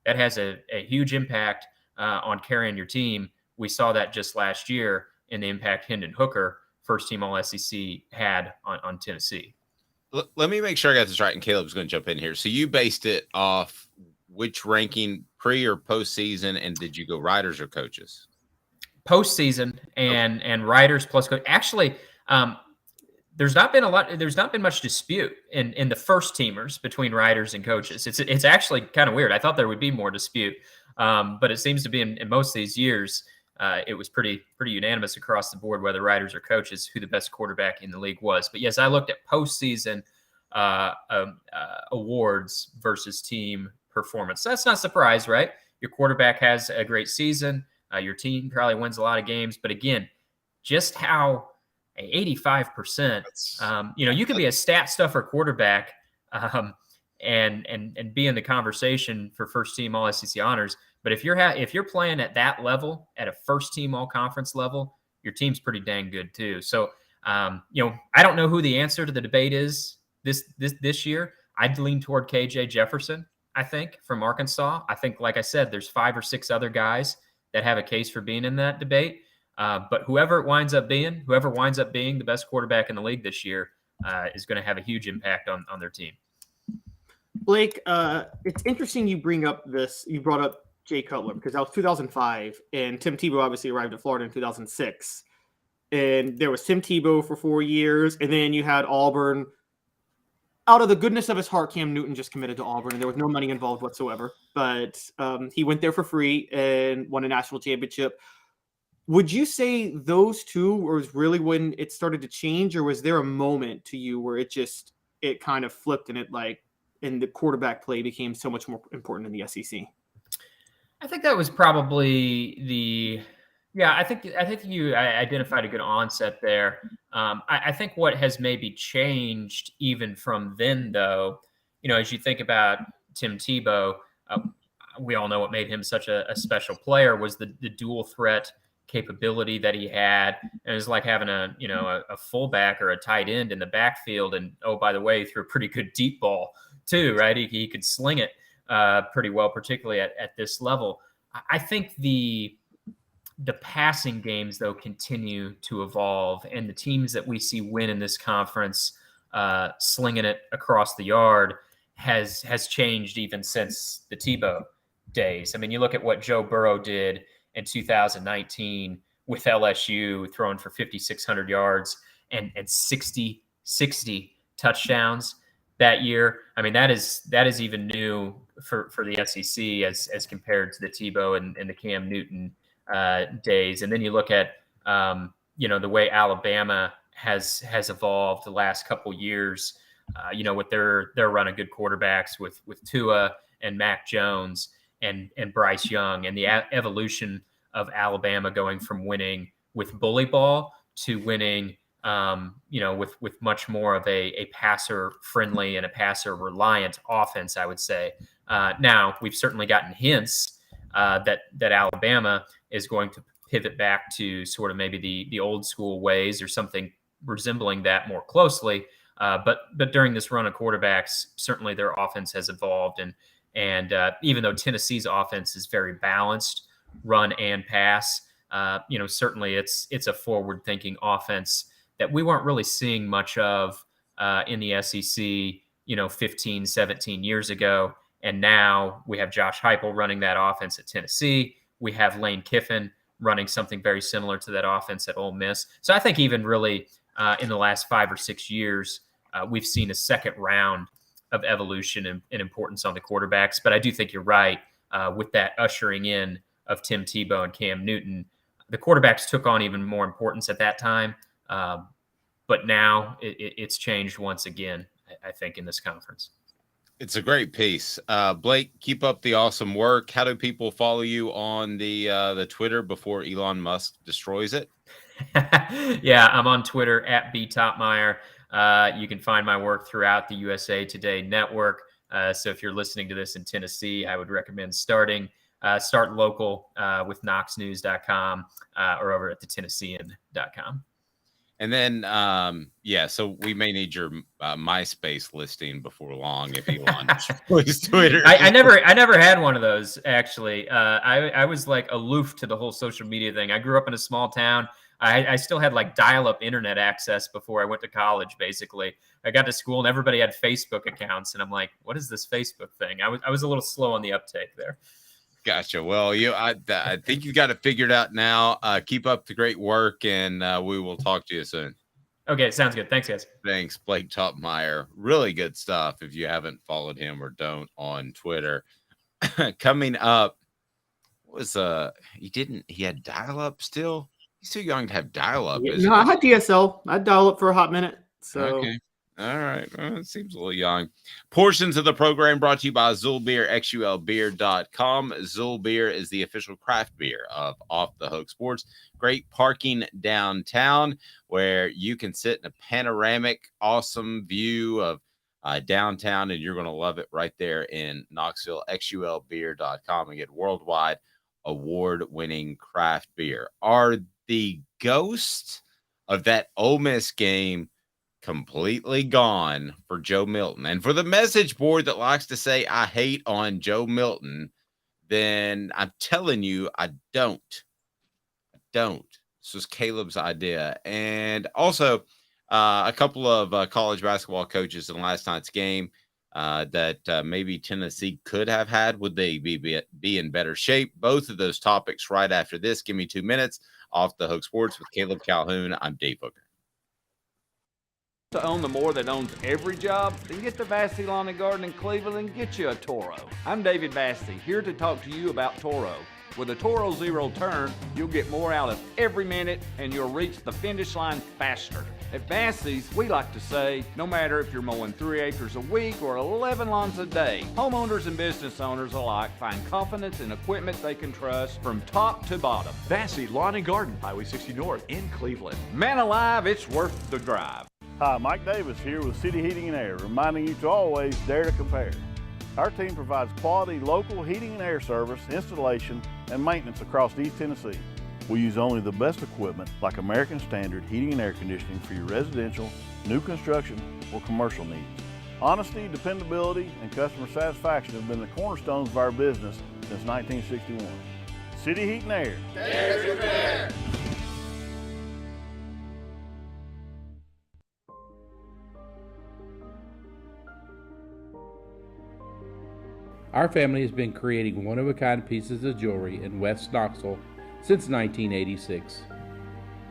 that has a huge impact on carrying your team. We saw that just last year in the impact Hendon Hooker, first-team All-SEC, had on Tennessee. Let me make sure I got this right, and Caleb's going to jump in here. So you based it off which ranking, pre or postseason, and did you go writers or coaches? Postseason and writers plus coach. Actually, there's not been much dispute in the first teamers between writers and coaches. It's actually kind of weird. I thought there would be more dispute, but it seems to be in most of these years. It was pretty unanimous across the board, whether writers or coaches, who the best quarterback in the league was. But yes, I looked at postseason awards versus team performance. So that's not a surprise, right? Your quarterback has a great season. Your team probably wins a lot of games. But again, just how 85%, you know, you can be a stat stuffer quarterback, and be in the conversation for first team All SEC honors. But if you're playing at that level, at a first team All Conference level, your team's pretty dang good too. So I don't know who the answer to the debate is this year. I'd lean toward KJ Jefferson, I think, from Arkansas. I think, like I said, there's 5 or 6 other guys that have a case for being in that debate. But whoever winds up being the best quarterback in the league this year is going to have a huge impact on their team. Blake, it's interesting you brought up Jay Cutler, because that was 2005, and Tim Tebow obviously arrived at Florida in 2006. And there was Tim Tebow for 4 years, and then you had Auburn. Out of the goodness of his heart, Cam Newton just committed to Auburn, and there was no money involved whatsoever. But he went there for free and won a national championship. Would you say those two was really when it started to change, or was there a moment to you where it kind of flipped and the quarterback play became so much more important in the SEC? I think that was probably I think you identified a good onset there. I think what has maybe changed even from then, though, as you think about Tim Tebow, we all know what made him such a special player was the dual threat capability that he had. And it was like having a fullback or a tight end in the backfield. And, oh, by the way, he threw a pretty good deep ball too, right? He could sling it pretty well, particularly at this level. I think the passing games, though, continue to evolve, and the teams that we see win in this conference, slinging it across the yard, has changed even since the Tebow days. I mean, you look at what Joe Burrow did in 2019 with LSU, throwing for 5,600 yards and 60 touchdowns that year. I mean, that is even new for the SEC as compared to the Tebow and the Cam Newton days. And then you look at the way Alabama has evolved the last couple years, with their run of good quarterbacks with Tua and Mac Jones and Bryce Young, and the evolution of Alabama going from winning with bully ball to winning with much more of a passer friendly and a passer reliant offense, I would say. Now we've certainly gotten hints that Alabama is going to pivot back to sort of maybe the old school ways or something resembling that more closely. But during this run of quarterbacks, certainly their offense has evolved. And even though Tennessee's offense is very balanced, run and pass, certainly it's a forward thinking offense that we weren't really seeing much of in the SEC, 15, 17 years ago. And now we have Josh Heupel running that offense at Tennessee. We have Lane Kiffin running something very similar to that offense at Ole Miss. So I think even really in the last 5 or 6 years, we've seen a second round of evolution and importance on the quarterbacks. But I do think you're right with that ushering in of Tim Tebow and Cam Newton. The quarterbacks took on even more importance at that time. But now it's changed once again, I think, in this conference. It's a great piece. Blake, keep up the awesome work. How do people follow you on the Twitter before Elon Musk destroys it? Yeah, I'm on Twitter at @btoppmeyer. You can find my work throughout the USA Today network. So if you're listening to this in Tennessee, I would recommend start local with knoxnews.com or over at thetennessean.com. And then, so we may need your MySpace listing before long if Elon destroys Twitter. I never had one of those, actually. I was like aloof to the whole social media thing. I grew up in a small town. I still had like dial-up internet access before I went to college, basically. I got to school and everybody had Facebook accounts. And I'm like, what is this Facebook thing? I was a little slow on the uptake there. Gotcha. Well, I think you got it figured out now. Keep up the great work, and we will talk to you soon. Okay, sounds good. Thanks, guys. Thanks, Blake Toppmeyer. Really good stuff. If you haven't followed him or don't on Twitter, coming up was he had dial-up still. He's too young to have dial-up. No, I had DSL. I'd dial up for a hot minute. So. Okay. All right. Well, it seems a little young. Portions of the program brought to you by Zulbeer, xulbeer.com. Zulbeer is the official craft beer of Off the Hook Sports. Great parking downtown where you can sit in a panoramic, awesome view of downtown, and you're going to love it right there in Knoxville. xulbeer.com and get worldwide award-winning craft beer. Are the ghosts of that Ole Miss game completely gone for Joe Milton? And for the message board that likes to say I hate on Joe Milton, then I'm telling you, I don't. This was Caleb's idea. And also, a couple of college basketball coaches in last night's game that maybe Tennessee could have had. Would they be in better shape? Both of those topics right after this. Give me 2 minutes. Off the Hook Sports with Caleb Calhoun. I'm Dave Hooker. To own the more that owns every job, then get to Vassy Lawn and Garden in Cleveland and get you a Toro. I'm David Vassy, here to talk to you about Toro. With a Toro Zero Turn, you'll get more out of every minute and you'll reach the finish line faster. At Vassy's, we like to say, no matter if you're mowing 3 acres a week or 11 lawns a day, homeowners and business owners alike find confidence in equipment they can trust from top to bottom. Vassy Lawn and Garden, Highway 60 North in Cleveland. Man alive, it's worth the drive. Hi, Mike Davis here with City Heating and Air, reminding you to always dare to compare. Our team provides quality local heating and air service, installation, and maintenance across East Tennessee. We use only the best equipment like American Standard heating and air conditioning for your residential, new construction, or commercial needs. Honesty, dependability, and customer satisfaction have been the cornerstones of our business since 1961. City Heat and Air. Dare to compare. Our family has been creating one-of-a-kind pieces of jewelry in West Knoxville since 1986.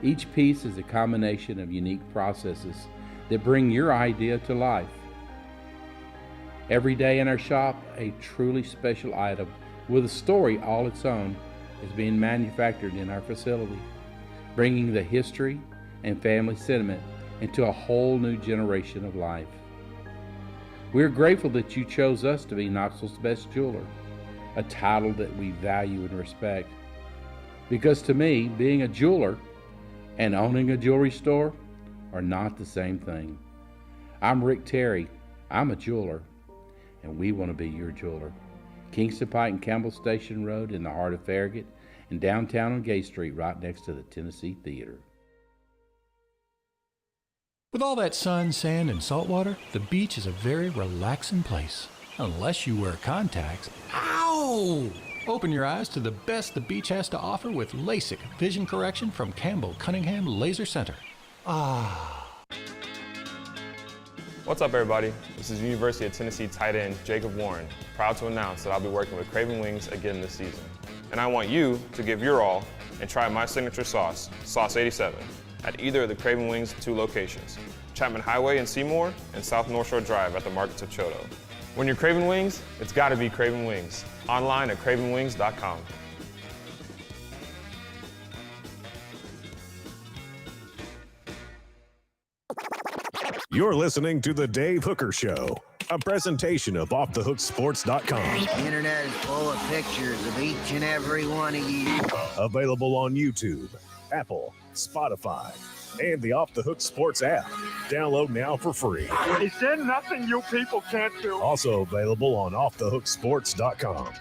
Each piece is a combination of unique processes that bring your idea to life. Every day in our shop, a truly special item with a story all its own is being manufactured in our facility, bringing the history and family sentiment into a whole new generation of life. We're grateful that you chose us to be Knoxville's best jeweler, a title that we value and respect. Because to me, being a jeweler and owning a jewelry store are not the same thing. I'm Rick Terry, I'm a jeweler, and we want to be your jeweler. Kingston Pike and Campbell Station Road in the heart of Farragut, and downtown on Gay Street right next to the Tennessee Theater. With all that sun, sand, and salt water, the beach is a very relaxing place. Unless you wear contacts. Ow! Open your eyes to the best the beach has to offer with LASIK vision correction from Campbell Cunningham Laser Center. Ah. What's up, everybody? This is University of Tennessee tight end Jacob Warren, proud to announce that I'll be working with Craven Wings again this season. And I want you to give your all and try my signature sauce, Sauce 87, at either of the Craven Wings 2 locations, Chapman Highway in Seymour and South North Shore Drive at the Markets of Choto. When you're craving wings, it's gotta be Craven Wings. Online at cravenwings.com. You're listening to The Dave Hooker Show, a presentation of offthehooksports.com. The internet is full of pictures of each and every one of you. Available on YouTube, Apple, Spotify, and the Off the Hook Sports app. Download now for free. Is there nothing you people can't do? Also available on offthehooksports.com.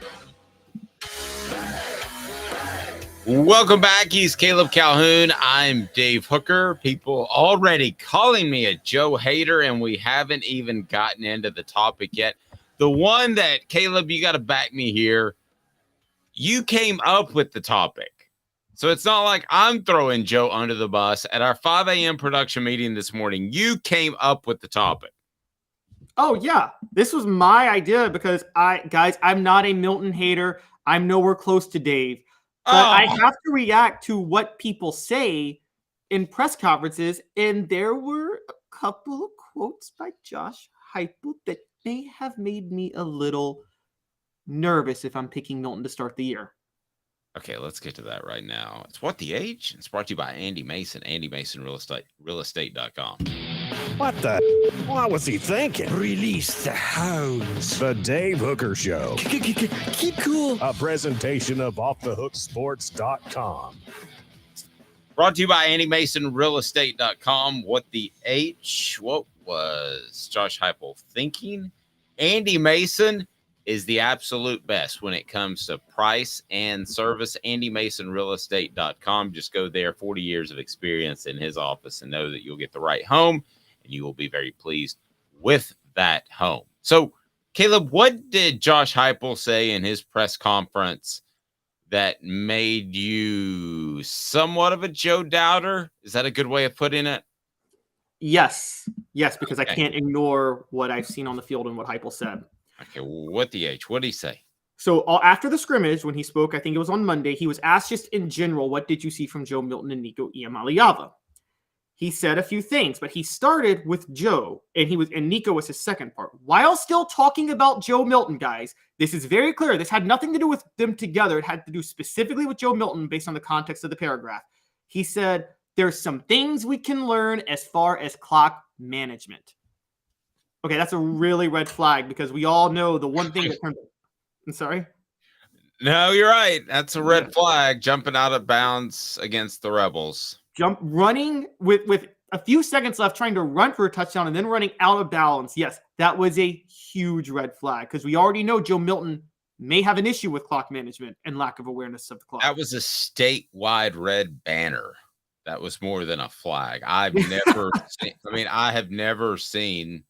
Welcome back. He's Caleb Calhoun. I'm Dave Hooker. People already calling me a Joe hater, and we haven't even gotten into the topic yet. The one that, Caleb, you got to back me here. You came up with the topic. So it's not like I'm throwing Joe under the bus. At our 5 a.m. production meeting this morning, you came up with the topic. Oh, yeah. This was my idea because I'm not a Milton hater. I'm nowhere close to Dave. But I have to react to what people say in press conferences. And there were a couple of quotes by Josh Heupel that may have made me a little nervous if I'm picking Milton to start the year. Okay, let's get to that right now. It's What the H? It's brought to you by Andy Mason, realestate.com. What the? What was he thinking? Release the hounds. The Dave Hooker Show. Keep cool. A presentation of offthehooksports.com. Brought to you by Andy Mason, realestate.com. What the H? Whoa, was Josh Heupel thinking? Andy Mason is the absolute best when it comes to price and service. AndyMasonRealEstate.com. Just go there. 40 years of experience in his office, and know that you'll get the right home, and you will be very pleased with that home. So, Caleb, what did Josh Heupel say in his press conference that made you somewhat of a Joe doubter? Is that a good way of putting it? Yes, because I can't ignore what I've seen on the field and what Heupel said. Okay, what did he say? So after the scrimmage, when he spoke, I think it was on Monday, he was asked just in general, what did you see from Joe Milton and Nico Iamaleava? He said a few things, but he started with Joe, and Nico was his second part. While still talking about Joe Milton, guys, this is very clear. This had nothing to do with them together. It had to do specifically with Joe Milton based on the context of the paragraph. He said, there's some things we can learn as far as clock management. Okay, that's a really red flag because we all know the one thing that I'm sorry? No, you're right. That's a red flag, jumping out of bounds against the Rebels. Running with a few seconds left, trying to run for a touchdown and then running out of bounds. Yes, that was a huge red flag because we already know Joe Milton may have an issue with clock management and lack of awareness of the clock. That was a statewide red banner. That was more than a flag. I've never seen, I have never seen,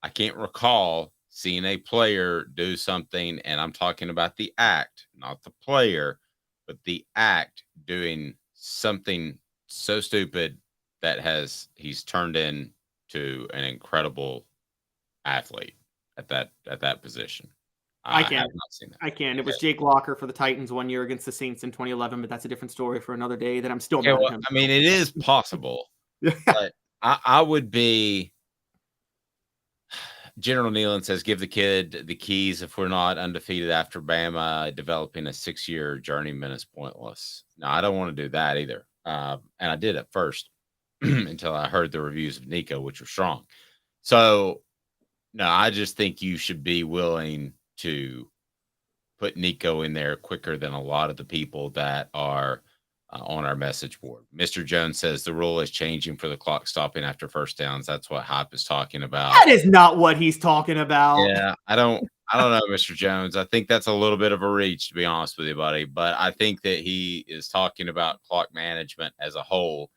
I can't recall seeing a player do something, and I'm talking about the act, not the player, but the act doing something so stupid that he's turned into an incredible athlete at that position. I can. have not seen that. I can. It was Jake Locker for the Titans one year against the Saints in 2011, but that's a different story for another day that I'm still mad at him. I mean, it is possible, but I would be. General Nealon says, give the kid the keys. If we're not undefeated after Bama, developing a 6-year journeyman is pointless. No, I don't want to do that either. And I did at first until I heard the reviews of Nico, which were strong. So, no, I just think you should be willing to put Nico in there quicker than a lot of the people that are on our message board. Mr. Jones says the rule is changing for the clock stopping after first downs. That's what Hype is talking about. That is not what he's talking about. Yeah, I don't know, Mr. Jones. I think that's a little bit of a reach, to be honest with you, buddy. But I think that he is talking about clock management as a whole.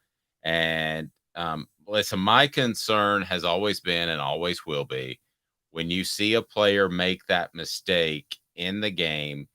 And listen, my concern has always been and always will be when you see a player make that mistake in the game,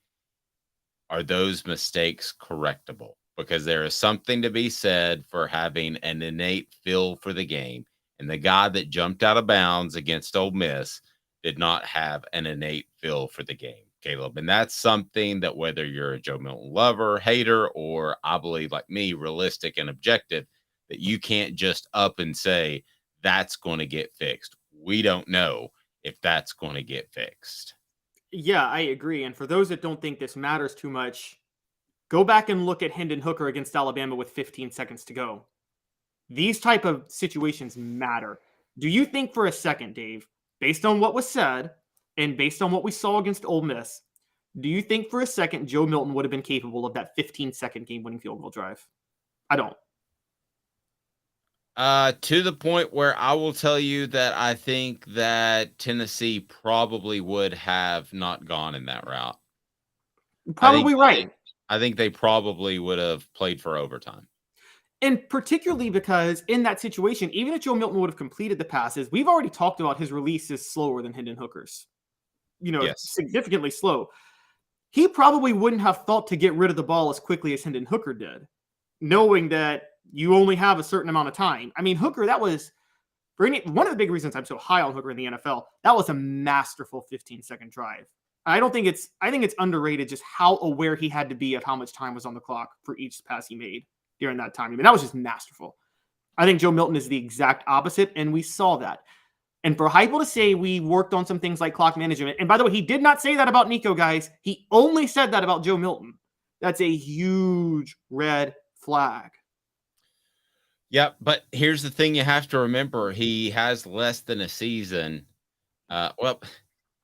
are those mistakes correctable? Because there is something to be said for having an innate feel for the game. And the guy that jumped out of bounds against Ole Miss did not have an innate feel for the game, Caleb. And that's something that whether you're a Joe Milton lover, hater, or I believe like me, realistic and objective, that you can't just up and say that's going to get fixed. We don't know if that's going to get fixed. Yeah, I agree. And for those that don't think this matters too much, go back and look at Hendon Hooker against Alabama with 15 seconds to go. These type of situations matter. Do you think for a second, Dave, based on what was said and based on what we saw against Ole Miss, do you think for a second Joe Milton would have been capable of that 15-second game-winning field goal drive? I don't. To the point where I will tell you that I think that Tennessee probably would have not gone in that route. Probably right. I think they probably would have played for overtime. And particularly because in that situation, even if Joe Milton would have completed the passes, we've already talked about his release is slower than Hendon Hooker's. Significantly slow. He probably wouldn't have thought to get rid of the ball as quickly as Hendon Hooker did, knowing that you only have a certain amount of time. I mean, Hooker, that was one of the big reasons I'm so high on Hooker in the NFL. That was a masterful 15-second drive. I think it's underrated just how aware he had to be of how much time was on the clock for each pass he made during that time. I mean, that was just masterful. I think Joe Milton is the exact opposite, and we saw that. And for Heupel to say we worked on some things like clock management, and by the way, he did not say that about Nico, guys. He only said that about Joe Milton. That's a huge red flag. Yep, but here's the thing you have to remember. He has less than a season.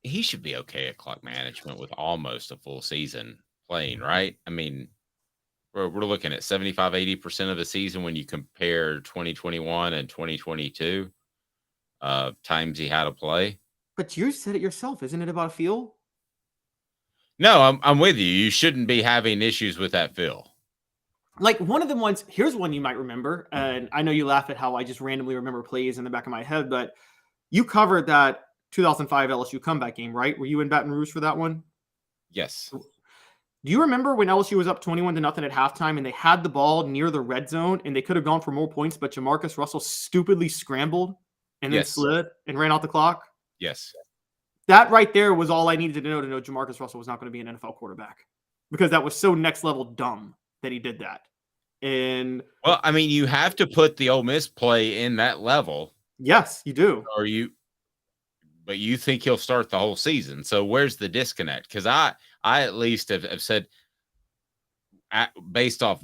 He should be okay at clock management with almost a full season playing, right? I mean, we're looking at 75, 80% of the season when you compare 2021 and 2022. times he had to play. But you said it yourself. Isn't it about a feel? No, I'm with you. You shouldn't be having issues with that feel. Like one of the ones, here's one you might remember. And I know you laugh at how I just randomly remember plays in the back of my head, but you covered that 2005 LSU comeback game, right? Were you in Baton Rouge for that one? Yes. Do you remember when LSU was up 21-0 at halftime and they had the ball near the red zone and they could have gone for more points, but Jamarcus Russell stupidly scrambled and then slid and ran out the clock? Yes. That right there was all I needed to know Jamarcus Russell was not going to be an NFL quarterback, because that was so next level dumb that he did that. And well, I mean, you have to put the Ole Miss play in that level. Yes, you do. But you think he'll start the whole season. So where's the disconnect? Because I at least have said, based off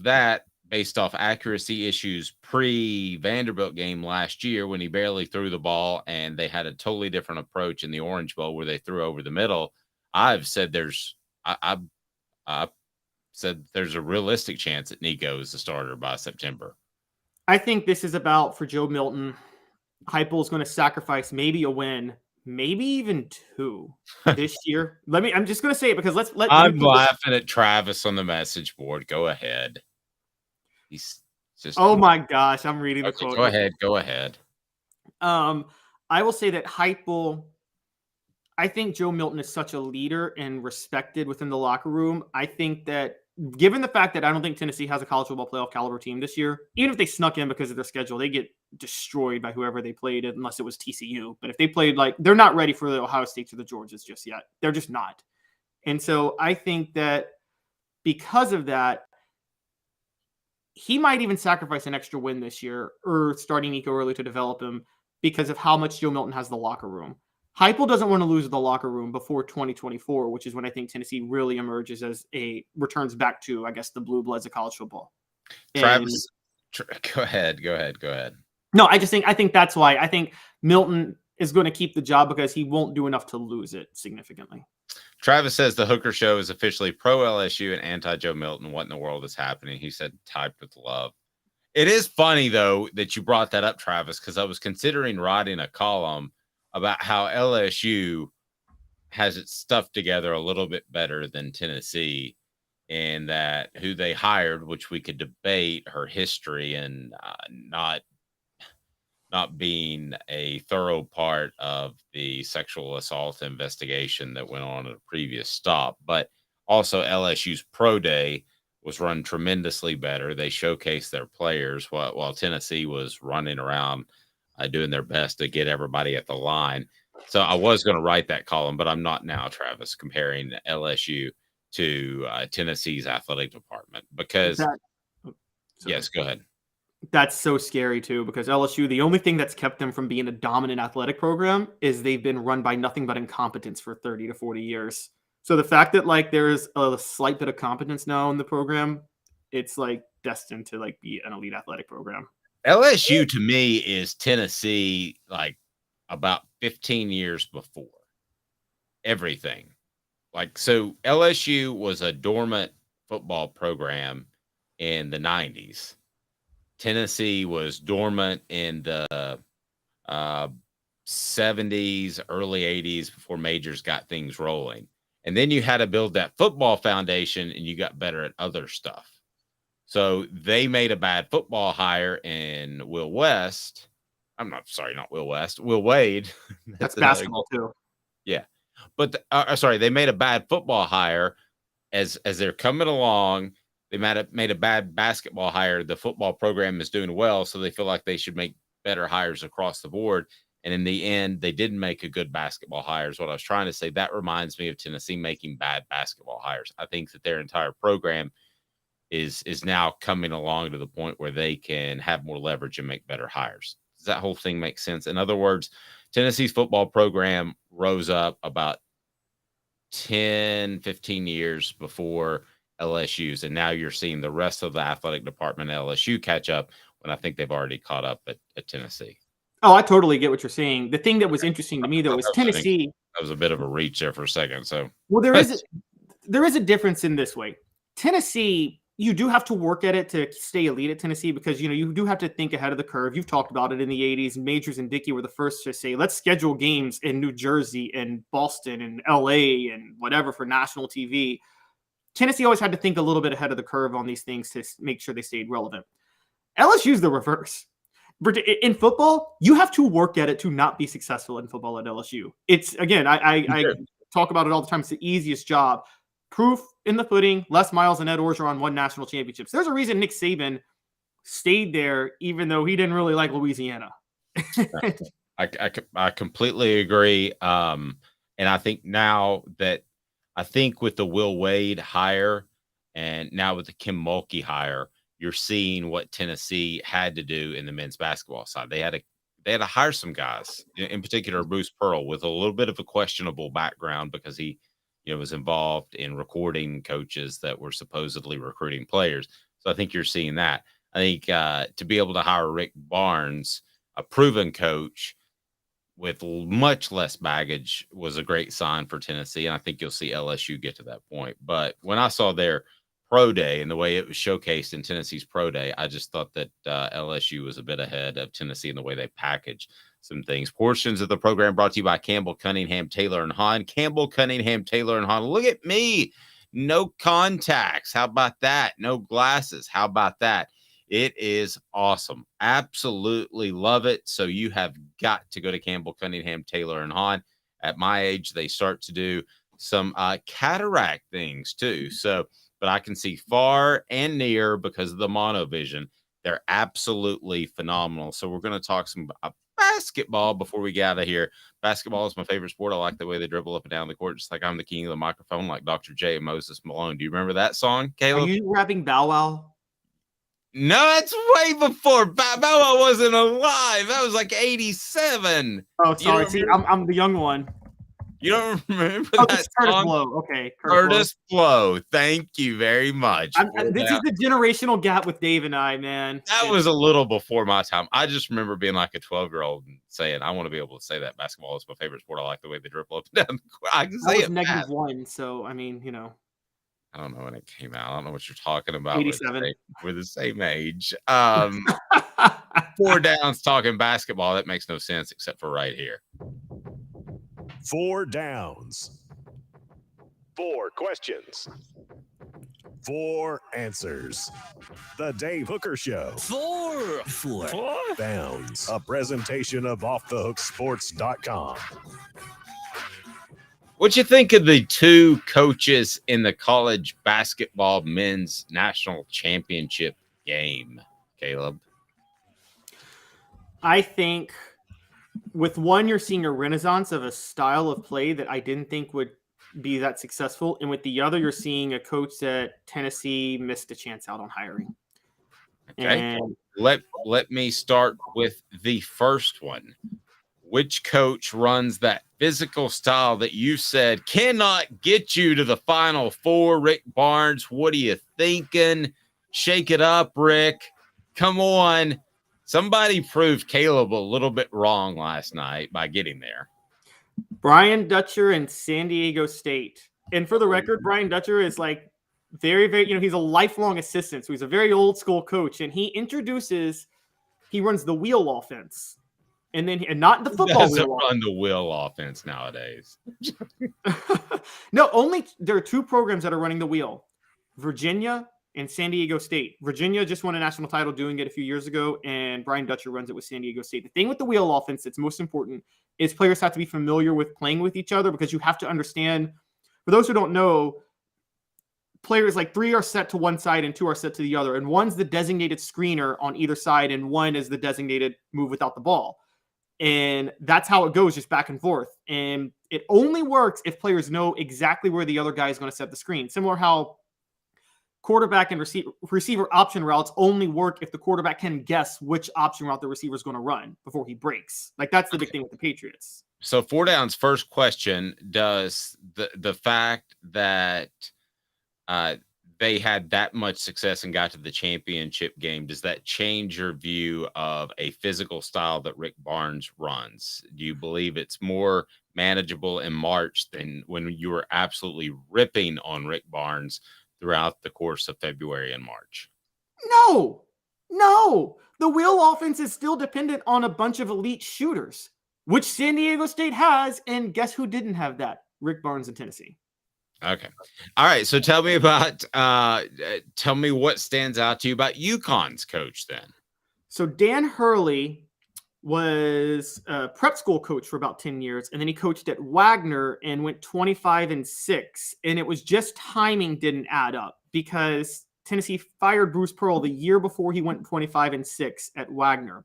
accuracy issues pre-Vanderbilt game last year when he barely threw the ball and they had a totally different approach in the Orange Bowl where they threw over the middle, I've said I've said there's a realistic chance that Nico is the starter by September. I think this is about, for Joe Milton, Heupel is going to sacrifice maybe a win, maybe even two this year. I'm just going to say it because I'm laughing at Travis on the message board. Go ahead. He's just. Oh my gosh, I'm reading the quote. Go ahead. I will say that Heupel, I think Joe Milton is such a leader and respected within the locker room. I think that given the fact that I don't think Tennessee has a college football playoff caliber team this year, even if they snuck in because of their schedule, they get destroyed by whoever they played, unless it was TCU. But if they played, they're not ready for the Ohio State or the Georgias just yet. They're just not. And so I think that because of that, he might even sacrifice an extra win this year or starting Nico early to develop him because of how much Joe Milton has the locker room. Heupel doesn't want to lose the locker room before 2024, which is when I think Tennessee really emerges as returns back to, I guess, the blue bloods of college football. Travis, go ahead. No, I think that's why. I think Milton is going to keep the job because he won't do enough to lose it significantly. Travis says the Hooker Show is officially pro LSU and anti Joe Milton. What in the world is happening? He said, typed with love. It is funny, though, that you brought that up, Travis, because I was considering writing a column about how LSU has its stuff together a little bit better than Tennessee, and that who they hired, which we could debate her history and not being a thorough part of the sexual assault investigation that went on at a previous stop. But also LSU's pro day was run tremendously better. They showcased their players while Tennessee was running around doing their best to get everybody at the line. So I was going to write that column, but I'm not now, Travis, comparing LSU to Tennessee's athletic department because yes, go ahead. That's so scary too, because LSU, the only thing that's kept them from being a dominant athletic program is they've been run by nothing but incompetence for 30 to 40 years. So the fact that there's a slight bit of competence now in the program, it's destined to be an elite athletic program. LSU to me is Tennessee about 15 years before everything. So LSU was a dormant football program in the 90s. Tennessee was dormant in the 70s, early 80s before Majors got things rolling. And then you had to build that football foundation and you got better at other stuff. So they made a bad football hire in Will West. Not Will West, Will Wade. That's basketball too. Yeah. But they made a bad football hire as they're coming along. They made a bad basketball hire. The football program is doing well, so they feel like they should make better hires across the board. And in the end, they didn't make a good basketball hires. What I was trying to say, that reminds me of Tennessee making bad basketball hires. I think that their entire program is now coming along to the point where they can have more leverage and make better hires. Does that whole thing make sense? In other words, Tennessee's football program rose up about 10, 15 years before LSU's, and now you're seeing the rest of the athletic department at LSU catch up when I think they've already caught up at Tennessee. Oh, I totally get what you're saying. The thing that was interesting to me, though, is Tennessee. That was a bit of a reach there for a second. So, well, there is a difference in this way. Tennessee you do have to work at it to stay elite at Tennessee because, you do have to think ahead of the curve. You've talked about it in the 80s. Majors and Dickey were the first to say, let's schedule games in New Jersey and Boston and LA and whatever for national TV. Tennessee always had to think a little bit ahead of the curve on these things to make sure they stayed relevant. LSU's the reverse. In football, you have to work at it to not be successful in football at LSU. It's, again, I talk about it all the time. It's the easiest job. Proof in the pudding. Les Miles and Ed Orgeron won national championships. There's a reason Nick Saban stayed there, even though he didn't really like Louisiana. I completely agree. And I think now that with the Will Wade hire and now with the Kim Mulkey hire, you're seeing what Tennessee had to do in the men's basketball side. They had to hire some guys, in particular Bruce Pearl, with a little bit of a questionable background because he was involved in recording coaches that were supposedly recruiting players. So I think you're seeing that. I think to be able to hire Rick Barnes, a proven coach with much less baggage, was a great sign for Tennessee. And I think you'll see LSU get to that point. But when I saw their pro day and the way it was showcased in Tennessee's pro day, I just thought that LSU was a bit ahead of Tennessee in the way they packaged some things. Portions of the program brought to you by Campbell, Cunningham, Taylor, and Hahn. Campbell, Cunningham, Taylor, and Hahn. Look at me. No contacts. How about that? No glasses. How about that? It is awesome. Absolutely love it. So you have got to go to Campbell, Cunningham, Taylor, and Hahn. At my age, they start to do some cataract things too. But I can see far and near because of the monovision. They're absolutely phenomenal. So we're going to talk some basketball before we get out of here. Basketball is my favorite sport. I like the way they dribble up and down the court, just like I'm the king of the microphone, like Dr. J and Moses Malone. Do you remember that song, Caleb? Are you rapping Bow Wow? No, that's way before Bow Wow wasn't alive. That was like 87. Oh, sorry. See, I'm the young one. You don't remember that Curtis song? Blow. Okay. Curtis Blow. Thank you very much. This is the generational gap with Dave and I, man. That was a little before my time. I just remember being like a 12-year-old and saying, I want to be able to say that basketball is my favorite sport. I like the way they dribble up and down the court. I can say it. -1, so, I mean, I don't know when it came out. I don't know what you're talking about. 87. We're the same age. 4 downs talking basketball. That makes no sense except for right here. 4 downs. 4 questions. 4 answers. The Dave Hooker Show. 4 downs. A presentation of offthehooksports.com. What you think of the 2 coaches in the college basketball men's national championship game, Caleb? I think with one, you're seeing a renaissance of a style of play that I didn't think would be that successful. And with the other, you're seeing a coach that Tennessee missed a chance out on hiring. Okay. And let me start with the first one. Which coach runs that physical style that you said cannot get you to the Final Four? Rick Barnes, what are you thinking? Shake it up, Rick. Come on. Somebody proved Caleb a little bit wrong last night by getting there. Brian Dutcher and San Diego State. And for the record, Brian Dutcher is like very, very, he's a lifelong assistant. So he's a very old school coach. And he runs the wheel offense. And not the football wheel. Run the wheel offense nowadays. No, only there are 2 programs that are running the wheel. Virginia and San Diego State. Virginia just won a national title doing it a few years ago, and Brian Dutcher runs it with San Diego State. The thing with the wheel offense that's most important is players have to be familiar with playing with each other because you have to understand, for those who don't know, players like 3 are set to one side and 2 are set to the other, and one's the designated screener on either side, and one is the designated move without the ball. And that's how it goes, just back and forth. And it only works if players know exactly where the other guy is going to set the screen. Similar how quarterback and receiver option routes only work if the quarterback can guess which option route the receiver is going to run before he breaks. Like, that's the big thing with the Patriots. So 4 downs, first question, does the fact that they had that much success and got to the championship game, does that change your view of a physical style that Rick Barnes runs? Do you believe it's more manageable in March than when you were absolutely ripping on Rick Barnes throughout the course of February and March. No. The wheel offense is still dependent on a bunch of elite shooters, which San Diego State has. And guess who didn't have that? Rick Barnes in Tennessee. Okay. All right. So tell me what stands out to you about UConn's coach then. So Dan Hurley was a prep school coach for about 10 years. And then he coached at Wagner and went 25-6. And it was just timing didn't add up because Tennessee fired Bruce Pearl the year before he went 25-6 at Wagner.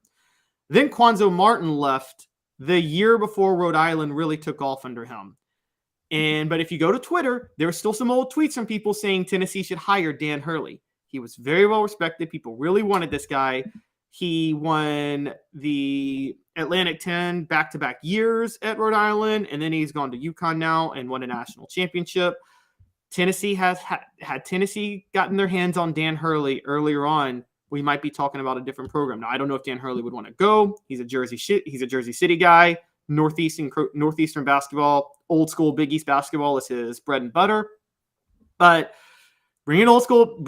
Then Quanzo Martin left the year before Rhode Island really took off under him. But if you go to Twitter, there are still some old tweets from people saying Tennessee should hire Dan Hurley. He was very well respected. People really wanted this guy. He won the Atlantic 10 back-to-back years at Rhode Island, and then he's gone to UConn now and won a national championship. Tennessee has had Tennessee gotten their hands on Dan Hurley earlier on, we might be talking about a different program. Now, I don't know if Dan Hurley would want to go. He's a Jersey City guy. Northeastern basketball, old school Big East basketball is his bread and butter. But bringing old school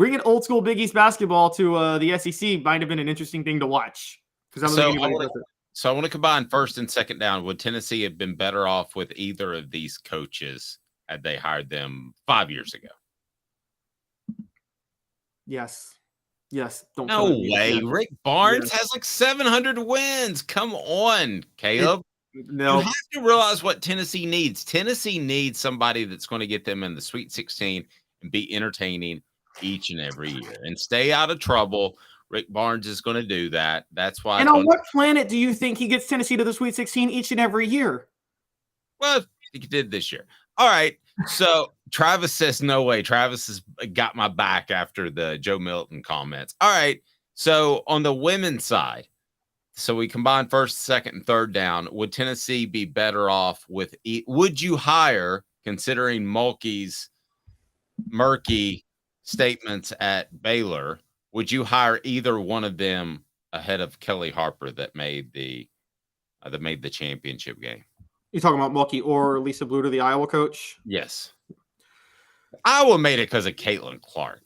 Big East basketball to the SEC might have been an interesting thing to watch. So I want to combine first and second down. Would Tennessee have been better off with either of these coaches had they hired them 5 years ago? Yes. No way. Rick Barnes has like 700 wins. Come on, Caleb. No. You have to realize what Tennessee needs. Tennessee needs somebody that's going to get them in the Sweet 16 and be entertaining each and every year and stay out of trouble. Rick Barnes is going to do that. That's why. And on what planet do you think he gets Tennessee to the Sweet 16 each and every year? Well, he did this year. All right. So Travis says no way. Travis has got my back after the Joe Milton comments. All right. So on the women's side, so we combine first, second, and third down. Would Tennessee be better off with? Would you hire, considering Mulkey's murky statements at Baylor? Would you hire either one of them ahead of Kelly Harper that made the championship game? You talking about Mulkey or Lisa Bluter, the Iowa coach? Yes. Iowa made it because of Caitlin Clark.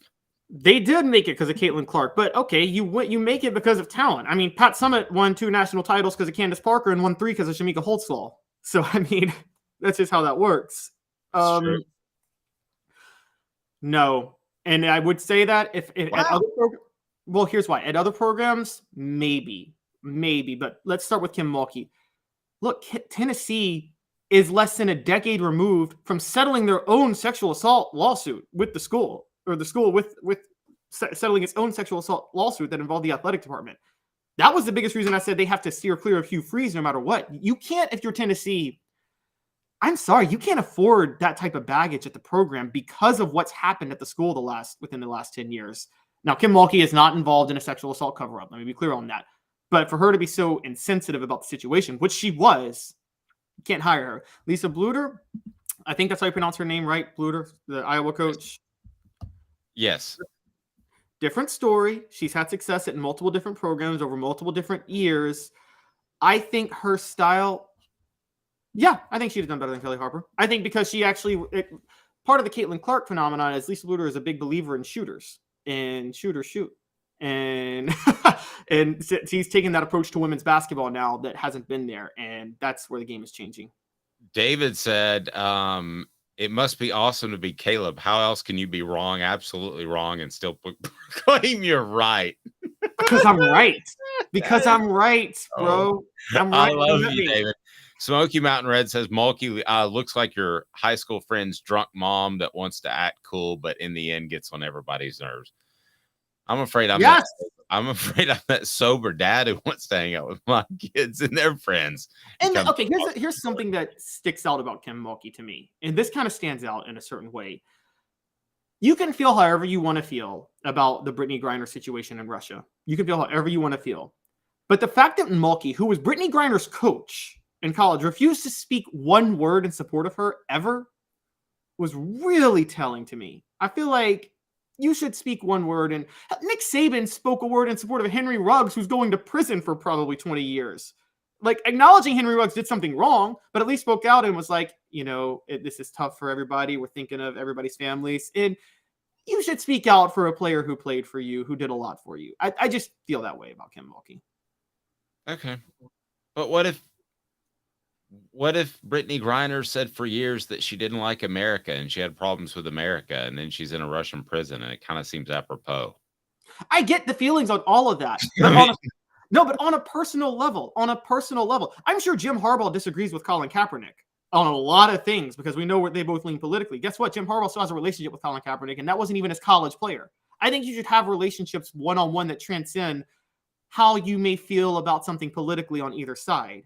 They did make it because of Caitlin Clark, but okay, you make it because of talent. I mean, Pat Summitt won 2 national titles because of Candace Parker and won 3 because of Shamika Holtzclaw. So, I mean, that's just how that works. No. And I would say that if at other programs, well, here's why. At other programs, maybe. But let's start with Kim Mulkey. Look, Tennessee is less than a decade removed from settling their own sexual assault lawsuit with the school, or the school with settling its own sexual assault lawsuit that involved the athletic department. That was the biggest reason I said they have to steer clear of Hugh Freeze no matter what. You can't, if you're Tennessee, I'm sorry, you can't afford that type of baggage at the program because of what's happened at the school within the last 10 years. Now, Kim Mulkey is not involved in a sexual assault cover-up. Let me be clear on that. But for her to be so insensitive about the situation, which she was, you can't hire her. Lisa Bluter, I think that's how you pronounce her name, right? Bluter, the Iowa coach. Yes. Different story. She's had success at multiple different programs over multiple different years. I think her style, I think she'd have done better than Kelly Harper. I think because she actually, part of the Caitlin Clark phenomenon is Lisa Bluter is a big believer in shooters and shoot. And and he's taking that approach to women's basketball now that hasn't been there, and that's where the game is changing. David said, it must be awesome to be Caleb. How else can you be wrong, absolutely wrong, and still claim you're right? Because I'm right. Because I'm right, bro. I'm right. I love you, David. Smoky Mountain Red says, Mulkey looks like your high school friend's drunk mom that wants to act cool, but in the end gets on everybody's nerves. I'm afraid I'm that sober dad who wants to hang out with my kids and their friends. And okay, here's something that sticks out about Kim Mulkey to me, and this kind of stands out in a certain way. You can feel however you want to feel about the Brittany Griner situation in Russia. You can feel however you want to feel. But the fact that Mulkey, who was Brittany Griner's coach in college, refused to speak one word in support of her ever was really telling to me. I feel like you should speak one word. And Nick Saban spoke a word in support of Henry Ruggs, who's going to prison for probably 20 years. Like, acknowledging Henry Ruggs did something wrong, but at least spoke out and was like, this is tough for everybody. We're thinking of everybody's families. And you should speak out for a player who played for you, who did a lot for you. I just feel that way about Kim Mulkey. Okay. But what if Brittany Griner said for years that she didn't like America and she had problems with America, and then she's in a Russian prison, and it kind of seems apropos. I get the feelings on all of that. But on a personal level, I'm sure Jim Harbaugh disagrees with Colin Kaepernick on a lot of things because we know where they both lean politically. Guess what? Jim Harbaugh still has a relationship with Colin Kaepernick, and that wasn't even his college player. I think you should have relationships one-on-one that transcend how you may feel about something politically on either side.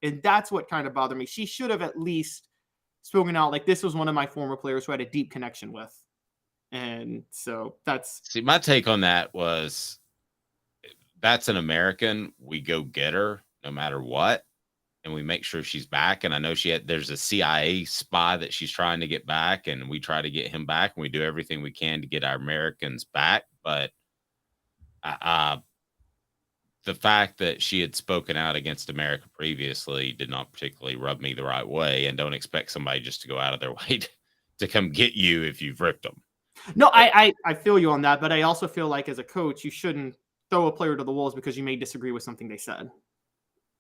And that's what kind of bothered me. She should have at least spoken out like, this was one of my former players who I had a deep connection with. And so see, my take on that was, that's an American. We go get her no matter what, and we make sure she's back. And I know there's a CIA spy that she's trying to get back, and we try to get him back, and we do everything we can to get our Americans back. But the fact that she had spoken out against America previously did not particularly rub me the right way, and don't expect somebody just to go out of their way to come get you if you've ripped them. No, I feel you on that, but I also feel like as a coach, you shouldn't throw a player to the wolves because you may disagree with something they said.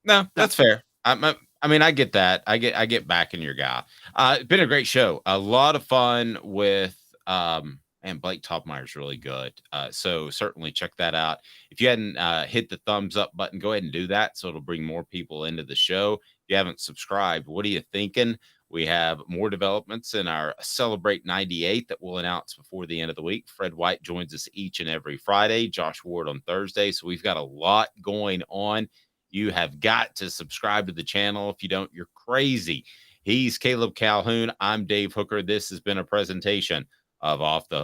No, that's fair. I mean, I get that. I get back in your guy. It's been a great show. A lot of fun with and Blake Toppmeyer is really good. So certainly check that out. If you hadn't hit the thumbs up button, go ahead and do that, so it'll bring more people into the show. If you haven't subscribed, what are you thinking? We have more developments in our Celebrate 98 that we'll announce before the end of the week. Fred White joins us each and every Friday, Josh Ward on Thursday. So we've got a lot going on. You have got to subscribe to the channel. If you don't, you're crazy. He's Caleb Calhoun. I'm Dave Hooker. This has been a presentation of Off the Hook.